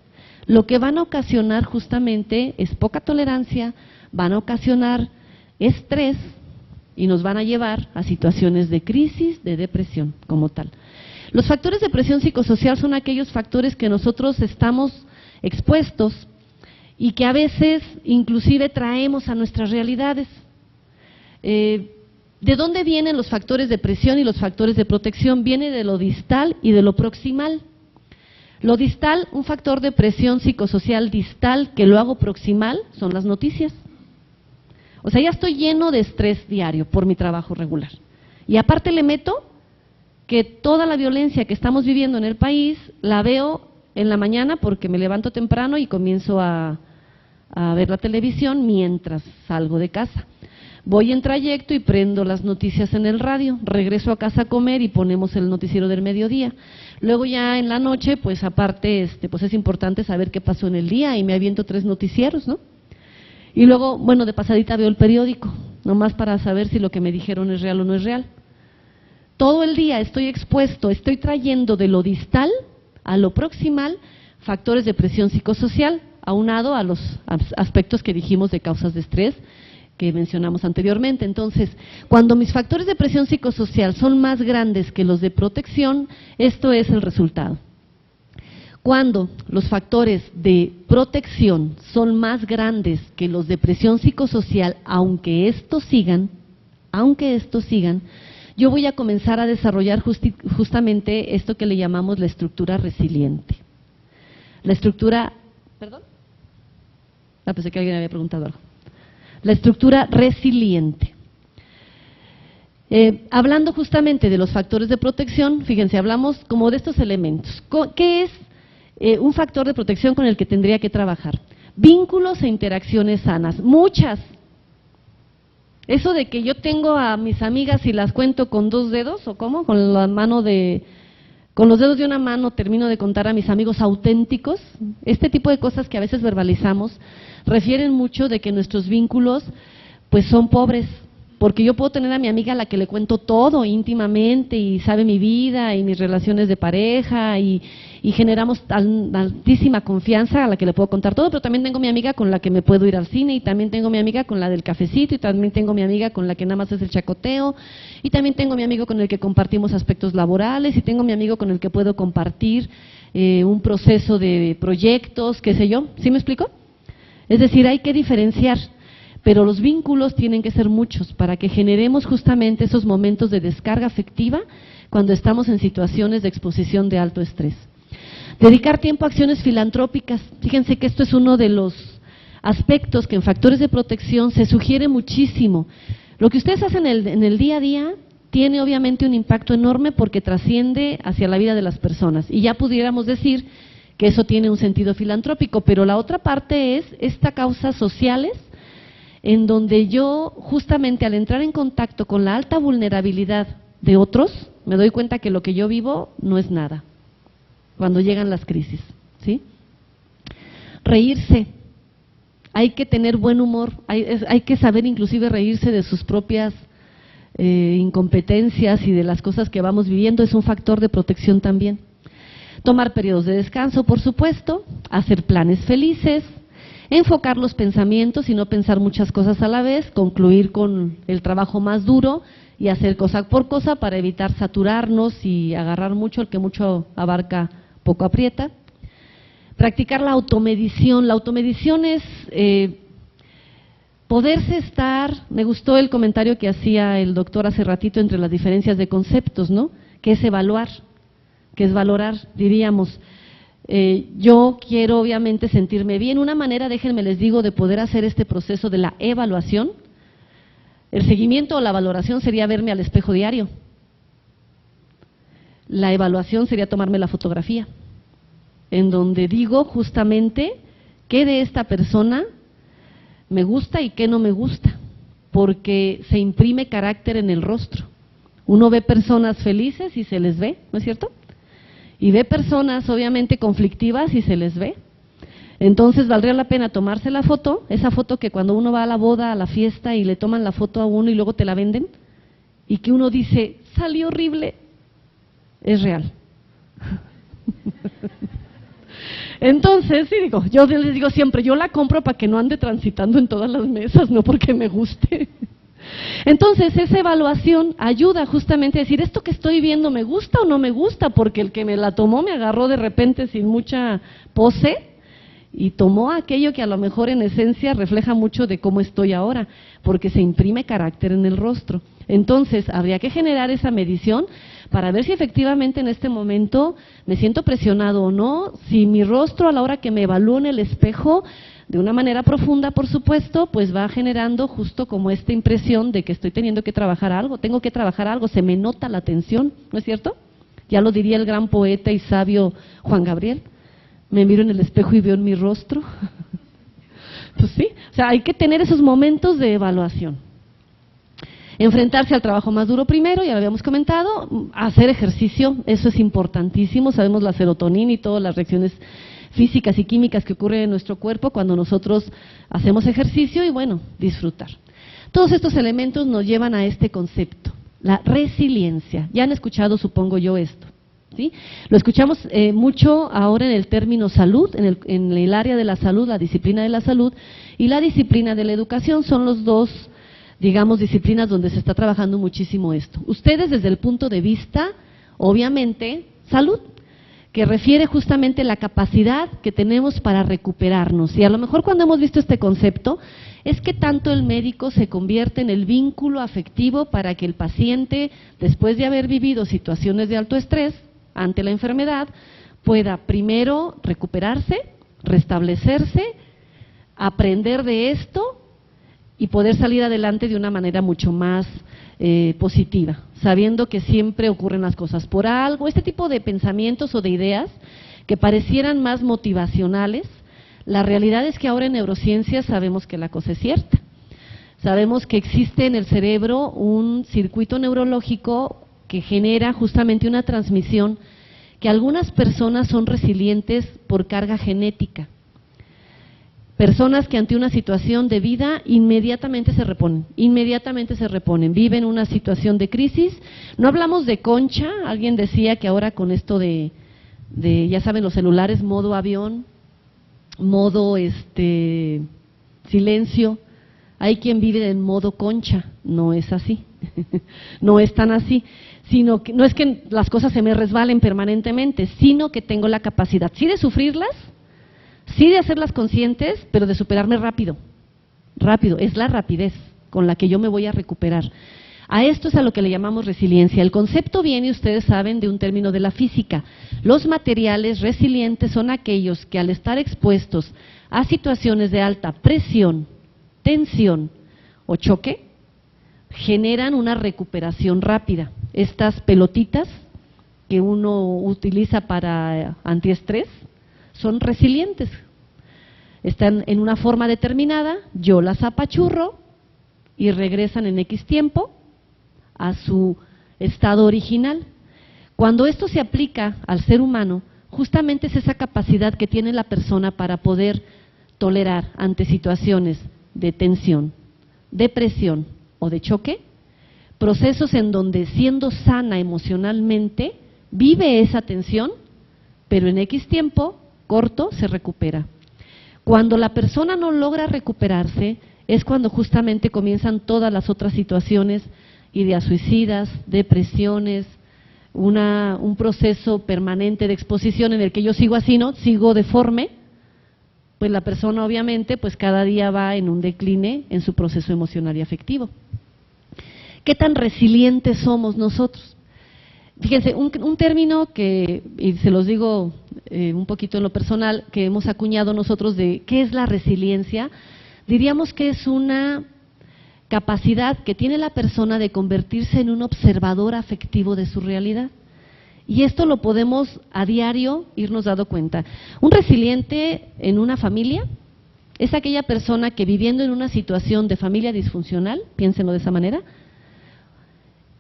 lo que van a ocasionar justamente es poca tolerancia, van a ocasionar estrés y nos van a llevar a situaciones de crisis, de depresión como tal. Los factores de presión psicosocial son aquellos factores que nosotros estamos expuestos y que a veces inclusive traemos a nuestras realidades. ¿De dónde vienen los factores de presión y los factores de protección? Viene de lo distal y de lo proximal. Lo distal, un factor de presión psicosocial distal que lo hago proximal, son las noticias. O sea, ya estoy lleno de estrés diario por mi trabajo regular. Y aparte le meto que toda la violencia que estamos viviendo en el país la veo en la mañana porque me levanto temprano y comienzo a ver la televisión mientras salgo de casa. Voy en trayecto y prendo las noticias en el radio, regreso a casa a comer y ponemos el noticiero del mediodía. Luego ya en la noche, pues aparte, pues es importante saber qué pasó en el día y me aviento 3 noticieros, ¿no? Y luego, bueno, de pasadita veo el periódico, nomás para saber si lo que me dijeron es real o no es real. Todo el día estoy expuesto, estoy trayendo de lo distal a lo proximal factores de presión psicosocial, aunado a los aspectos que dijimos de causas de estrés que mencionamos anteriormente. Entonces, cuando mis factores de presión psicosocial son más grandes que los de protección, esto es el resultado. Cuando los factores de protección son más grandes que los de presión psicosocial, aunque estos sigan, yo voy a comenzar a desarrollar justamente esto que le llamamos la estructura resiliente. La estructura, Pensé que alguien había preguntado algo. La estructura resiliente. Hablando justamente de los factores de protección, fíjense, hablamos como de estos elementos. ¿Qué es un factor de protección con el que tendría que trabajar? Vínculos e interacciones sanas, muchas. Eso de que yo tengo a mis amigas y las cuento con 2 dedos, ¿o cómo? Con los dedos de una mano termino de contar a mis amigos auténticos. Este tipo de cosas que a veces verbalizamos refieren mucho de que nuestros vínculos pues son pobres, porque yo puedo tener a mi amiga a la que le cuento todo íntimamente y sabe mi vida y mis relaciones de pareja y generamos altísima confianza a la que le puedo contar todo, pero también tengo mi amiga con la que me puedo ir al cine y también tengo mi amiga con la del cafecito y también tengo mi amiga con la que nada más es el chacoteo y también tengo mi amigo con el que compartimos aspectos laborales y tengo mi amigo con el que puedo compartir un proceso de proyectos, qué sé yo. ¿Sí me explico? Es decir, hay que diferenciar, pero los vínculos tienen que ser muchos para que generemos justamente esos momentos de descarga afectiva cuando estamos en situaciones de exposición de alto estrés. Dedicar tiempo a acciones filantrópicas. Fíjense que esto es uno de los aspectos que en factores de protección se sugiere muchísimo. Lo que ustedes hacen en el día a día tiene obviamente un impacto enorme porque trasciende hacia la vida de las personas. Y ya pudiéramos decir que eso tiene un sentido filantrópico, pero la otra parte es estas causas sociales en donde yo justamente al entrar en contacto con la alta vulnerabilidad de otros, me doy cuenta que lo que yo vivo no es nada. Cuando llegan las crisis, ¿sí? Reírse, hay que tener buen humor, hay que saber inclusive reírse de sus propias incompetencias y de las cosas que vamos viviendo, es un factor de protección también. Tomar periodos de descanso, por supuesto, hacer planes felices, enfocar los pensamientos y no pensar muchas cosas a la vez, concluir con el trabajo más duro y hacer cosa por cosa para evitar saturarnos y agarrar mucho, el que mucho abarca poco aprieta. Practicar la automedición. La automedición es poderse estar, me gustó el comentario que hacía el doctor hace ratito entre las diferencias de conceptos, ¿no? Que es evaluar, que es valorar, diríamos. Yo quiero obviamente sentirme bien. Una manera, déjenme les digo, de poder hacer este proceso de la evaluación, el seguimiento o la valoración sería verme al espejo diario. La evaluación sería tomarme la fotografía, en donde digo justamente qué de esta persona me gusta y qué no me gusta, porque se imprime carácter en el rostro. Uno ve personas felices y se les ve, ¿no es cierto? Y ve personas obviamente conflictivas y se les ve. Entonces valdría la pena tomarse la foto, esa foto que cuando uno va a la boda, a la fiesta y le toman la foto a uno y luego te la venden, y que uno dice, salió horrible, es real. Entonces, sí digo, yo les digo siempre, yo la compro para que no ande transitando en todas las mesas, no porque me guste. Entonces, esa evaluación ayuda justamente a decir, ¿esto que estoy viendo me gusta o no me gusta? Porque el que me la tomó me agarró de repente sin mucha pose y tomó aquello que a lo mejor en esencia refleja mucho de cómo estoy ahora, porque se imprime carácter en el rostro. Entonces, habría que generar esa medición para ver si efectivamente en este momento me siento presionado o no, si mi rostro a la hora que me evalúo en el espejo, de una manera profunda, por supuesto, pues va generando justo como esta impresión de que estoy teniendo que trabajar algo, tengo que trabajar algo, se me nota la tensión, ¿no es cierto? Ya lo diría el gran poeta y sabio Juan Gabriel, me miro en el espejo y veo en mi rostro. Pues sí, o sea, hay que tener esos momentos de evaluación. Enfrentarse al trabajo más duro primero, ya lo habíamos comentado, hacer ejercicio, eso es importantísimo, sabemos la serotonina y todas las reacciones físicas y químicas que ocurren en nuestro cuerpo cuando nosotros hacemos ejercicio y bueno, disfrutar. Todos estos elementos nos llevan a este concepto, la resiliencia. Ya han escuchado, supongo yo, esto, ¿sí? Lo escuchamos mucho ahora en el término salud, en el área de la salud, la disciplina de la salud y la disciplina de la educación son los dos, digamos, disciplinas donde se está trabajando muchísimo esto. Ustedes desde el punto de vista, obviamente, salud, que refiere justamente la capacidad que tenemos para recuperarnos. Y a lo mejor cuando hemos visto este concepto, es que tanto el médico se convierte en el vínculo afectivo para que el paciente, después de haber vivido situaciones de alto estrés ante la enfermedad, pueda primero recuperarse, restablecerse, aprender de esto y poder salir adelante de una manera mucho más positiva, sabiendo que siempre ocurren las cosas por algo, este tipo de pensamientos o de ideas que parecieran más motivacionales. La realidad es que ahora en neurociencias sabemos que la cosa es cierta. Sabemos que existe en el cerebro un circuito neurológico que genera justamente una transmisión, que algunas personas son resilientes por carga genética. Personas que ante una situación de vida inmediatamente se reponen, viven una situación de crisis. No hablamos de concha, alguien decía que ahora con esto de ya saben, los celulares, modo avión, modo silencio, hay quien vive en modo concha, no es así, no es tan así, sino que no es que las cosas se me resbalen permanentemente, sino que tengo la capacidad, sí de sufrirlas, sí de hacerlas conscientes, pero de superarme rápido, es la rapidez con la que yo me voy a recuperar. A esto es a lo que le llamamos resiliencia. El concepto viene, ustedes saben, de un término de la física. Los materiales resilientes son aquellos que al estar expuestos a situaciones de alta presión, tensión o choque, generan una recuperación rápida. Estas pelotitas que uno utiliza para antiestrés son resilientes. Están en una forma determinada, yo las apachurro y regresan en X tiempo a su estado original. Cuando esto se aplica al ser humano, justamente es esa capacidad que tiene la persona para poder tolerar ante situaciones de tensión, de presión o de choque, procesos en donde siendo sana emocionalmente, vive esa tensión, pero en X tiempo corto se recupera. Cuando la persona no logra recuperarse, es cuando justamente comienzan todas las otras situaciones, ideas suicidas, depresiones, un proceso permanente de exposición en el que yo sigo así, ¿no? Sigo deforme, pues la persona obviamente pues cada día va en un decline en su proceso emocional y afectivo. ¿Qué tan resilientes somos nosotros? Fíjense, un término que, y se los digo un poquito en lo personal, que hemos acuñado nosotros de qué es la resiliencia, diríamos que es una capacidad que tiene la persona de convertirse en un observador afectivo de su realidad. Y esto lo podemos a diario irnos dando cuenta. Un resiliente en una familia es aquella persona que viviendo en una situación de familia disfuncional, piénsenlo de esa manera,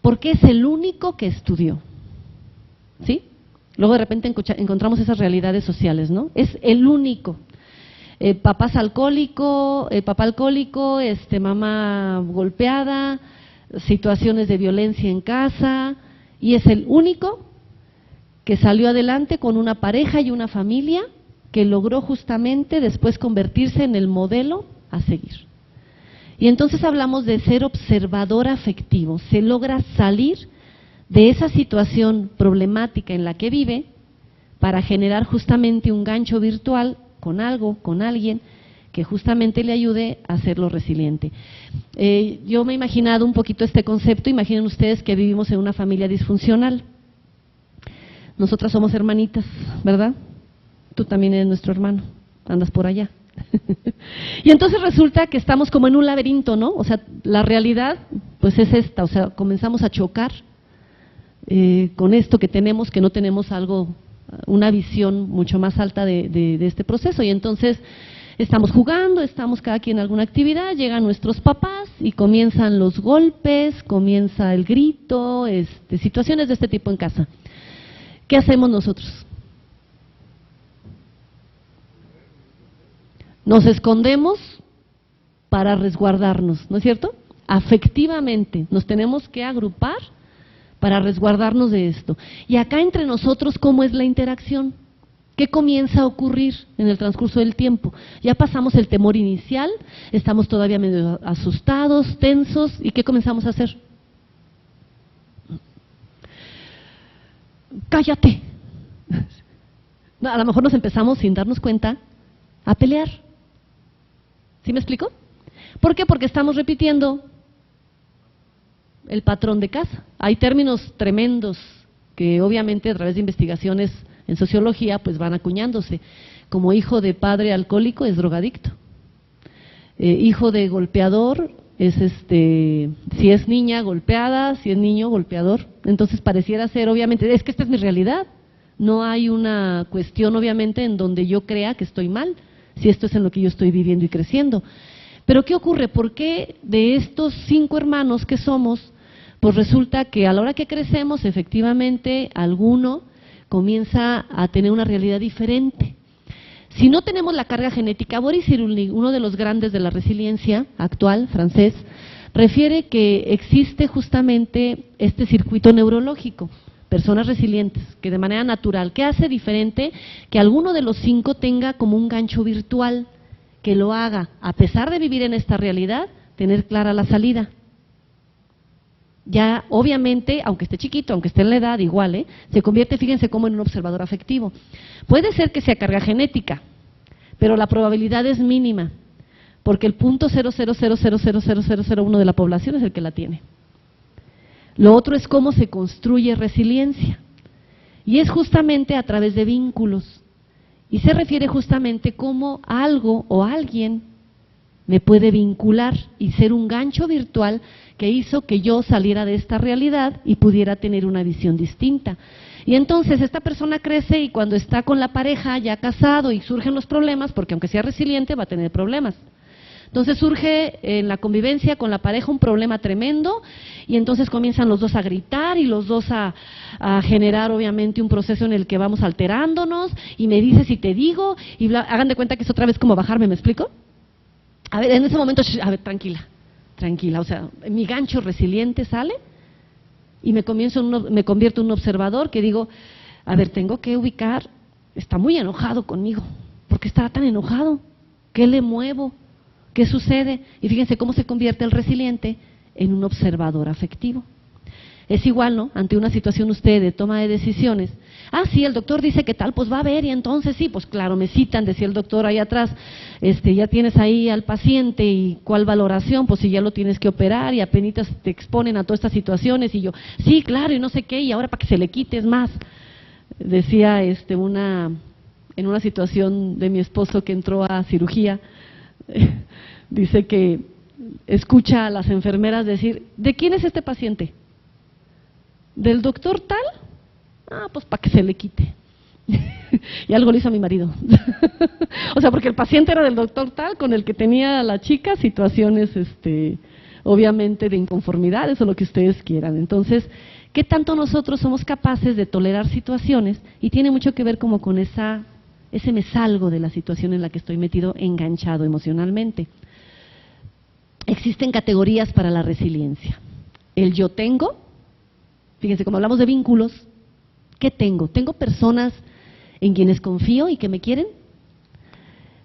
porque es el único que estudió, ¿sí? Luego de repente encontramos esas realidades sociales, ¿no? Es el único. Papá alcohólico, mamá golpeada, situaciones de violencia en casa, y es el único que salió adelante con una pareja y una familia que logró justamente después convertirse en el modelo a seguir. Y entonces hablamos de ser observador afectivo, se logra salir de esa situación problemática en la que vive para generar justamente un gancho virtual con algo, con alguien que justamente le ayude a hacerlo resiliente. Yo me he imaginado un poquito este concepto, imaginen ustedes que vivimos en una familia disfuncional. Nosotras somos hermanitas, ¿verdad? Tú también eres nuestro hermano, andas por allá. Y entonces resulta que estamos como en un laberinto, ¿no? O sea, la realidad pues es esta, o sea, comenzamos a chocar con esto que tenemos, que no tenemos algo, una visión mucho más alta de este proceso, y entonces estamos jugando, estamos cada quien en alguna actividad, llegan nuestros papás y comienzan los golpes, comienza el grito, situaciones de este tipo en casa. ¿Qué hacemos nosotros? Nos escondemos para resguardarnos, ¿no es cierto? Afectivamente, nos tenemos que agrupar para resguardarnos de esto. Y acá entre nosotros, ¿cómo es la interacción? ¿Qué comienza a ocurrir en el transcurso del tiempo? Ya pasamos el temor inicial, estamos todavía medio asustados, tensos, ¿y qué comenzamos a hacer? ¡Cállate! A lo mejor nos empezamos, sin darnos cuenta, a pelear. ¿Sí me explico? ¿Por qué? Porque estamos repitiendo el patrón de casa. Hay términos tremendos que obviamente a través de investigaciones en sociología pues van acuñándose, como hijo de padre alcohólico es drogadicto, hijo de golpeador, si es niña golpeada, si es niño golpeador. Entonces pareciera ser, obviamente, es que esta es mi realidad. No hay una cuestión, obviamente, en donde yo crea que estoy mal, si esto es en lo que yo estoy viviendo y creciendo. Pero ¿qué ocurre? ¿Por qué de estos 5 hermanos que somos, pues resulta que a la hora que crecemos, efectivamente, alguno comienza a tener una realidad diferente? Si no tenemos la carga genética, Boris Cyrulnik, uno de los grandes de la resiliencia actual, francés, refiere que existe justamente este circuito neurológico, personas resilientes, que de manera natural, ¿qué hace diferente? Que alguno de los 5 tenga como un gancho virtual, que lo haga, a pesar de vivir en esta realidad, tener clara la salida. Ya, obviamente, aunque esté chiquito, aunque esté en la edad, igual, se convierte, fíjense, como en un observador afectivo. Puede ser que sea carga genética, pero la probabilidad es mínima, porque el 0.00000001 de la población es el que la tiene. Lo otro es cómo se construye resiliencia, y es justamente a través de vínculos, y se refiere justamente cómo algo o alguien me puede vincular y ser un gancho virtual que hizo que yo saliera de esta realidad y pudiera tener una visión distinta. Y entonces esta persona crece y cuando está con la pareja ya casado y surgen los problemas, porque aunque sea resiliente va a tener problemas. Entonces surge en la convivencia con la pareja un problema tremendo y entonces comienzan los dos a gritar y los dos a generar obviamente un proceso en el que vamos alterándonos y me dices y te digo y hagan de cuenta que es otra vez como bajarme, ¿me explico? A ver, en ese momento, a ver, tranquila, o sea, mi gancho resiliente sale y me convierto en un observador que digo, a ver, tengo que ubicar, está muy enojado conmigo, ¿por qué estará tan enojado? ¿Qué le muevo? ¿Qué sucede? Y fíjense cómo se convierte el resiliente en un observador afectivo. Es igual, ¿no? Ante una situación usted de toma de decisiones. Ah, sí, el doctor dice que tal, pues va a ver, y entonces sí, pues claro, me citan, decía el doctor ahí atrás, ya tienes ahí al paciente y cuál valoración, pues si ya lo tienes que operar y apenas te exponen a todas estas situaciones y yo, sí, claro, y no sé qué, y ahora para que se le quite es más. Decía en una situación de mi esposo que entró a cirugía, dice que escucha a las enfermeras decir, ¿de quién es este paciente? ¿Del doctor tal? Ah, pues para que se le quite. Y algo le hizo a mi marido. O sea, porque el paciente era del doctor tal, con el que tenía la chica situaciones, obviamente de inconformidades o lo que ustedes quieran. Entonces, ¿qué tanto nosotros somos capaces de tolerar situaciones? Y tiene mucho que ver como con ese me salgo de la situación en la que estoy metido, enganchado emocionalmente. Existen categorías para la resiliencia. El yo tengo, fíjense, como hablamos de vínculos, ¿qué tengo? Tengo personas en quienes confío y que me quieren,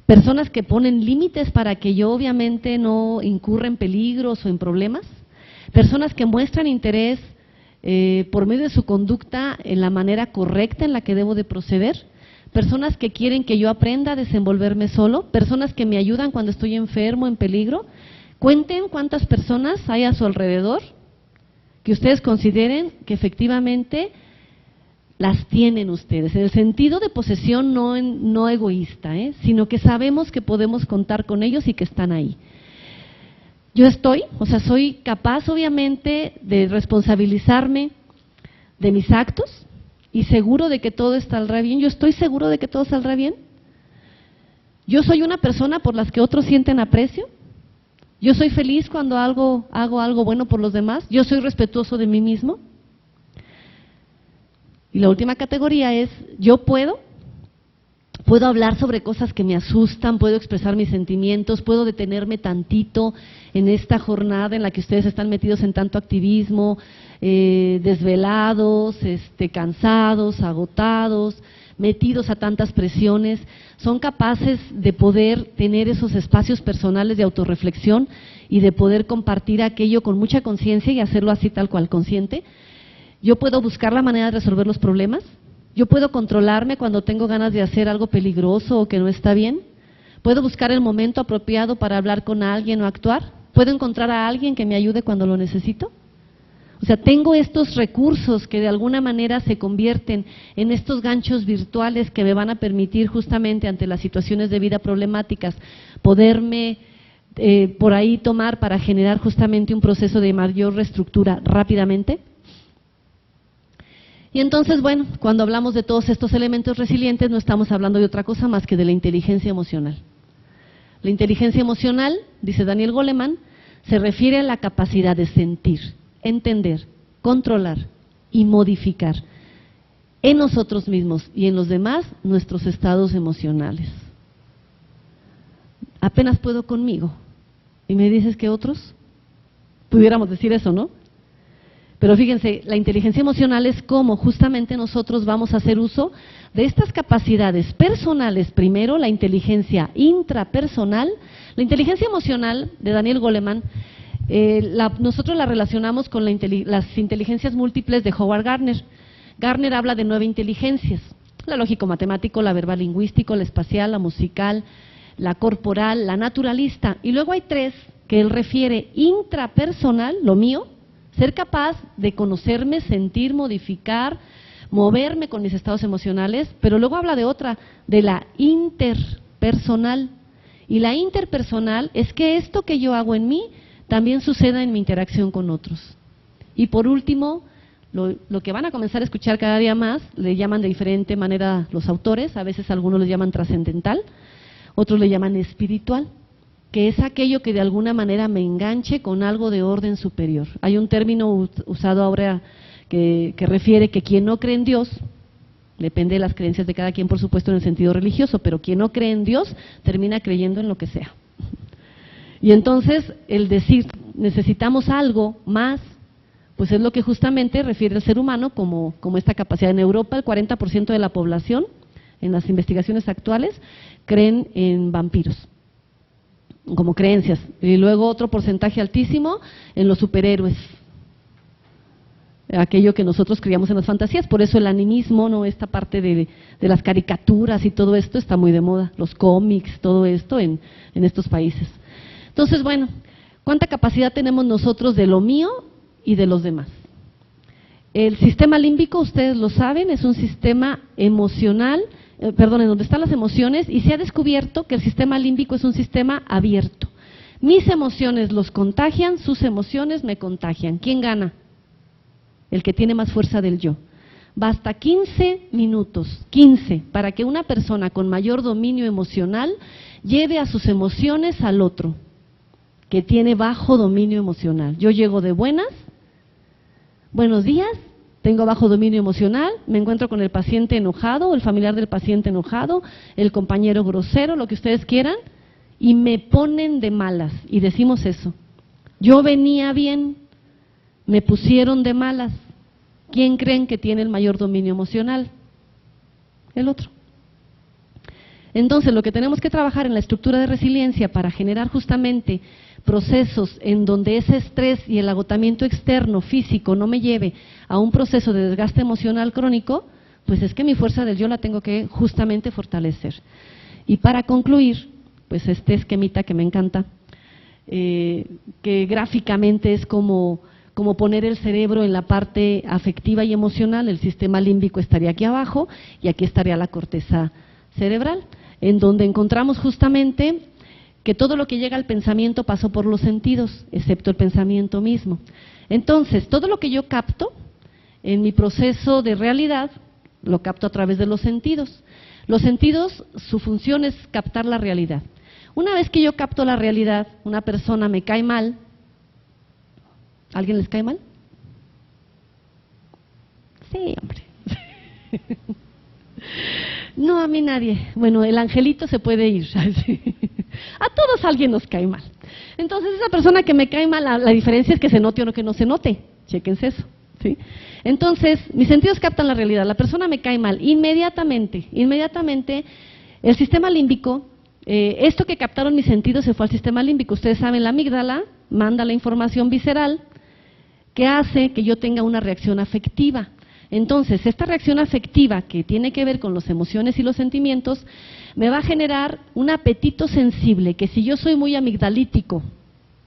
personas que ponen límites para que yo obviamente no incurra en peligros o en problemas, personas que muestran interés por medio de su conducta en la manera correcta en la que debo de proceder, personas que quieren que yo aprenda a desenvolverme solo, personas que me ayudan cuando estoy enfermo, en peligro. Cuenten cuántas personas hay a su alrededor que ustedes consideren que efectivamente las tienen ustedes, en el sentido de posesión no egoísta, sino que sabemos que podemos contar con ellos y que están ahí. Yo soy capaz obviamente de responsabilizarme de mis actos y seguro de que todo saldrá bien. Yo estoy seguro de que todo saldrá bien. Yo soy una persona por las que otros sienten aprecio. Yo soy feliz cuando hago algo bueno por los demás. Yo soy respetuoso de mí mismo. Y la última categoría es, yo puedo hablar sobre cosas que me asustan, puedo expresar mis sentimientos, puedo detenerme tantito en esta jornada en la que ustedes están metidos en tanto activismo, desvelados, cansados, agotados, metidos a tantas presiones, son capaces de poder tener esos espacios personales de autorreflexión y de poder compartir aquello con mucha conciencia y hacerlo así tal cual, consciente. Yo puedo buscar la manera de resolver los problemas, yo puedo controlarme cuando tengo ganas de hacer algo peligroso o que no está bien, puedo buscar el momento apropiado para hablar con alguien o actuar, puedo encontrar a alguien que me ayude cuando lo necesito. O sea, tengo estos recursos que de alguna manera se convierten en estos ganchos virtuales que me van a permitir justamente ante las situaciones de vida problemáticas poderme por ahí tomar para generar justamente un proceso de mayor reestructura rápidamente. Y entonces, bueno, cuando hablamos de todos estos elementos resilientes, no estamos hablando de otra cosa más que de la inteligencia emocional. La inteligencia emocional, dice Daniel Goleman, se refiere a la capacidad de sentir, entender, controlar y modificar en nosotros mismos y en los demás nuestros estados emocionales. Apenas puedo conmigo. ¿Y me dices que otros? Pudiéramos decir eso, ¿no? Pero fíjense, la inteligencia emocional es cómo justamente nosotros vamos a hacer uso de estas capacidades personales. Primero, la inteligencia intrapersonal. La inteligencia emocional de Daniel Goleman, nosotros la relacionamos con las inteligencias múltiples de Howard Gardner. Gardner habla de 9 inteligencias: la lógico-matemático, la verbal-lingüístico, la espacial, la musical, la corporal, la naturalista. Y luego hay 3 que él refiere: intrapersonal, lo mío, ser capaz de conocerme, sentir, modificar, moverme con mis estados emocionales, pero luego habla de otra, de la interpersonal. Y la interpersonal es que esto que yo hago en mí también suceda en mi interacción con otros. Y por último, lo que van a comenzar a escuchar cada día más, le llaman de diferente manera los autores, a veces algunos le llaman trascendental, otros le llaman espiritual, que es aquello que de alguna manera me enganche con algo de orden superior. Hay un término usado ahora que refiere que quien no cree en Dios, depende de las creencias de cada quien, por supuesto, en el sentido religioso, pero quien no cree en Dios termina creyendo en lo que sea. Y entonces el decir necesitamos algo más, pues es lo que justamente refiere al ser humano como esta capacidad. En Europa el 40% de la población, en las investigaciones actuales, creen en vampiros, como creencias, y luego otro porcentaje altísimo en los superhéroes, aquello que nosotros creíamos en las fantasías. Por eso el animismo, ¿no?, esta parte de las caricaturas y todo esto está muy de moda, los cómics, todo esto en estos países. Entonces, bueno, ¿cuánta capacidad tenemos nosotros de lo mío y de los demás? El sistema límbico, ustedes lo saben, es un sistema emocional, en donde están las emociones, y se ha descubierto que el sistema límbico es un sistema abierto. Mis emociones los contagian, sus emociones me contagian. ¿Quién gana? El que tiene más fuerza del yo. Basta 15 minutos, 15, para que una persona con mayor dominio emocional lleve a sus emociones al otro, que tiene bajo dominio emocional. Yo llego de buenas, buenos días, tengo bajo dominio emocional, me encuentro con el paciente enojado, el familiar del paciente enojado, el compañero grosero, lo que ustedes quieran, y me ponen de malas, y decimos eso. Yo venía bien, me pusieron de malas. ¿Quién creen que tiene el mayor dominio emocional? El otro. Entonces, lo que tenemos que trabajar en la estructura de resiliencia para generar justamente procesos en donde ese estrés y el agotamiento externo, físico, no me lleve a un proceso de desgaste emocional crónico, pues es que mi fuerza del yo la tengo que justamente fortalecer. Y para concluir, pues este esquemita que me encanta, que gráficamente es como poner el cerebro en la parte afectiva y emocional. El sistema límbico estaría aquí abajo y aquí estaría la corteza cerebral, en donde encontramos justamente que todo lo que llega al pensamiento pasó por los sentidos, excepto el pensamiento mismo. Entonces, todo lo que yo capto en mi proceso de realidad, lo capto a través de los sentidos. Los sentidos, su función es captar la realidad. Una vez que yo capto la realidad, una persona me cae mal. ¿Alguien les cae mal? Sí, hombre. No, a mí nadie. Bueno, el angelito se puede ir. A todos alguien nos cae mal. Entonces, esa persona que me cae mal, la diferencia es que se note o no que no se note. Chéquense eso, ¿sí? Entonces, mis sentidos captan la realidad. La persona me cae mal. Inmediatamente, el sistema límbico, esto que captaron mis sentidos se fue al sistema límbico. Ustedes saben, la amígdala manda la información visceral que hace que yo tenga una reacción afectiva. Entonces, esta reacción afectiva que tiene que ver con las emociones y los sentimientos, me va a generar un apetito sensible, que si yo soy muy amigdalítico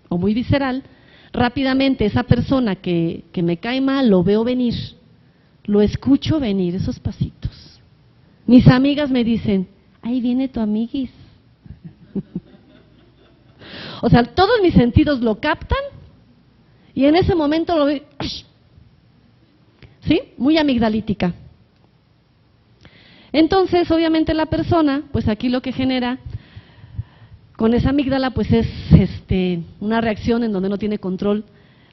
o muy visceral, rápidamente esa persona que me cae mal lo veo venir, lo escucho venir, esos pasitos. Mis amigas me dicen, ahí viene tu amiguis. O sea, todos mis sentidos lo captan y en ese momento lo veo, ¿sí? Muy amigdalítica. Entonces, obviamente la persona, pues aquí lo que genera con esa amígdala, pues es una reacción en donde no tiene control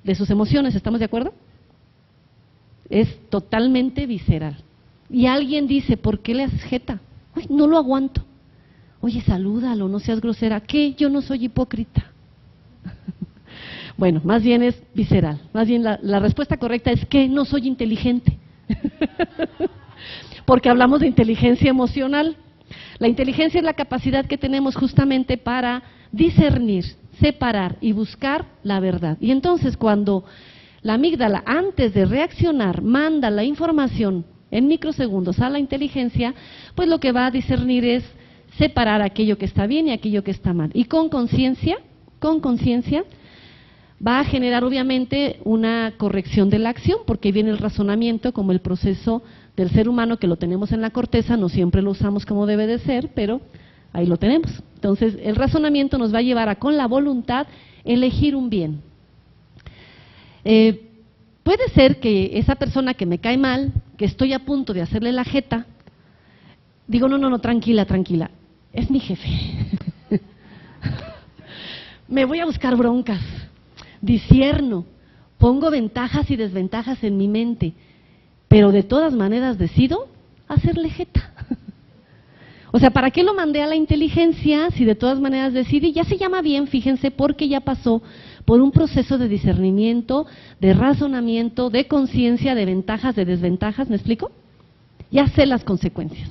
de sus emociones, ¿estamos de acuerdo? Es totalmente visceral. Y alguien dice, ¿por qué le haces jeta? Uy, no lo aguanto. Oye, salúdalo, no seas grosera. ¿Qué? Yo no soy hipócrita. Bueno, más bien es visceral. Más bien la respuesta correcta es que no soy inteligente. Porque hablamos de inteligencia emocional. La inteligencia es la capacidad que tenemos justamente para discernir, separar y buscar la verdad. Y entonces cuando la amígdala, antes de reaccionar, manda la información en microsegundos a la inteligencia, pues lo que va a discernir es separar aquello que está bien y aquello que está mal. Y con conciencia, va a generar obviamente una corrección de la acción, porque viene el razonamiento como el proceso del ser humano que lo tenemos en la corteza, no siempre lo usamos como debe de ser, pero ahí lo tenemos. Entonces, el razonamiento nos va a llevar a, con la voluntad, elegir un bien. Puede ser que esa persona que me cae mal, que estoy a punto de hacerle la jeta, digo, no, tranquila, es mi jefe. Me voy a buscar broncas, discierno, pongo ventajas y desventajas en mi mente, pero de todas maneras decido hacerle jeta. O sea, ¿para qué lo mandé a la inteligencia si de todas maneras decidí? Ya se llama bien, fíjense, porque ya pasó por un proceso de discernimiento, de razonamiento, de conciencia, de ventajas, de desventajas, ¿me explico? Ya sé las consecuencias.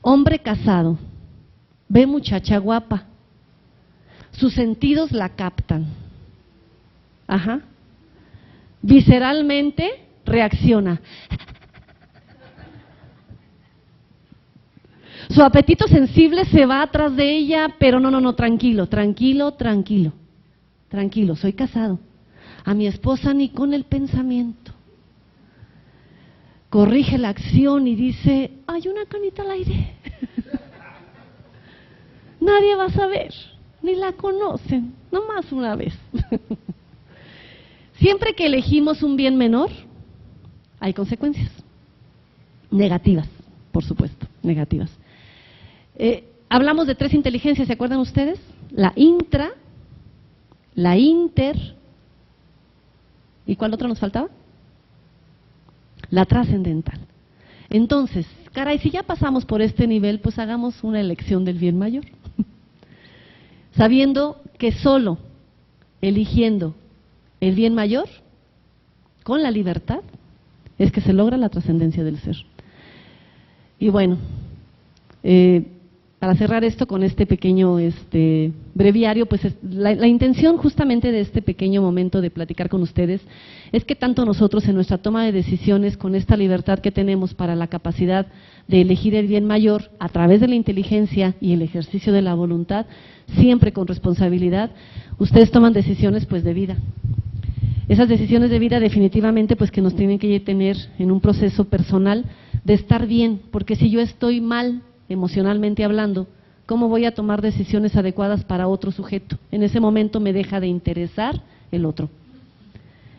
Hombre casado, ve muchacha guapa, sus sentidos la captan. Ajá. Visceralmente reacciona. Su apetito sensible se va atrás de ella, pero no, tranquilo, soy casado. A mi esposa ni con el pensamiento. Corrige la acción y dice, hay una canita al aire. Nadie va a saber, ni la conocen, nomás una vez. Siempre que elegimos un bien menor, hay consecuencias negativas, por supuesto, negativas. Hablamos de 3 inteligencias, ¿se acuerdan ustedes? La intra, la inter, ¿y cuál otra nos faltaba? La trascendental. Entonces, caray, si ya pasamos por este nivel, pues hagamos una elección del bien mayor. Sabiendo que solo eligiendo el bien mayor, con la libertad, es que se logra la trascendencia del ser. Y bueno, para cerrar esto con este pequeño breviario, pues la intención justamente de este pequeño momento de platicar con ustedes es que tanto nosotros en nuestra toma de decisiones, con esta libertad que tenemos para la capacidad de elegir el bien mayor a través de la inteligencia y el ejercicio de la voluntad, siempre con responsabilidad, ustedes toman decisiones pues de vida. Esas decisiones de vida definitivamente pues que nos tienen que tener en un proceso personal de estar bien, porque si yo estoy mal emocionalmente hablando, ¿cómo voy a tomar decisiones adecuadas para otro sujeto? En ese momento me deja de interesar el otro.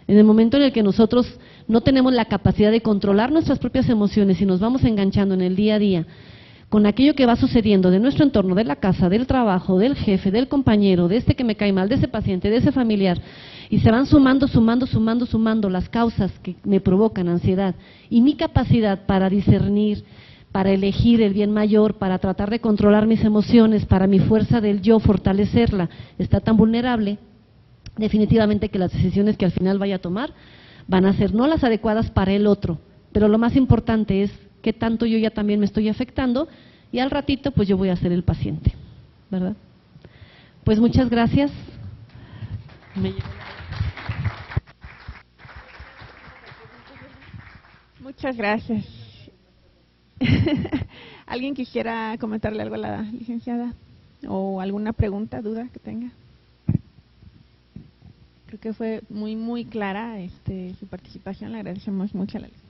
En el momento en el que nosotros no tenemos la capacidad de controlar nuestras propias emociones y nos vamos enganchando en el día a día con aquello que va sucediendo de nuestro entorno, de la casa, del trabajo, del jefe, del compañero, de este que me cae mal, de ese paciente, de ese familiar, y se van sumando las causas que me provocan ansiedad, y mi capacidad para discernir, para elegir el bien mayor, para tratar de controlar mis emociones, para mi fuerza del yo fortalecerla, está tan vulnerable, definitivamente que las decisiones que al final vaya a tomar van a ser no las adecuadas para el otro, pero lo más importante es qué tanto yo ya también me estoy afectando y al ratito pues yo voy a ser el paciente, ¿verdad? Pues muchas gracias.
Muchas gracias. ¿Alguien quisiera comentarle algo a la licenciada? ¿O alguna pregunta, duda que tenga? Creo que fue muy clara su participación, le agradecemos mucho a la licenciada.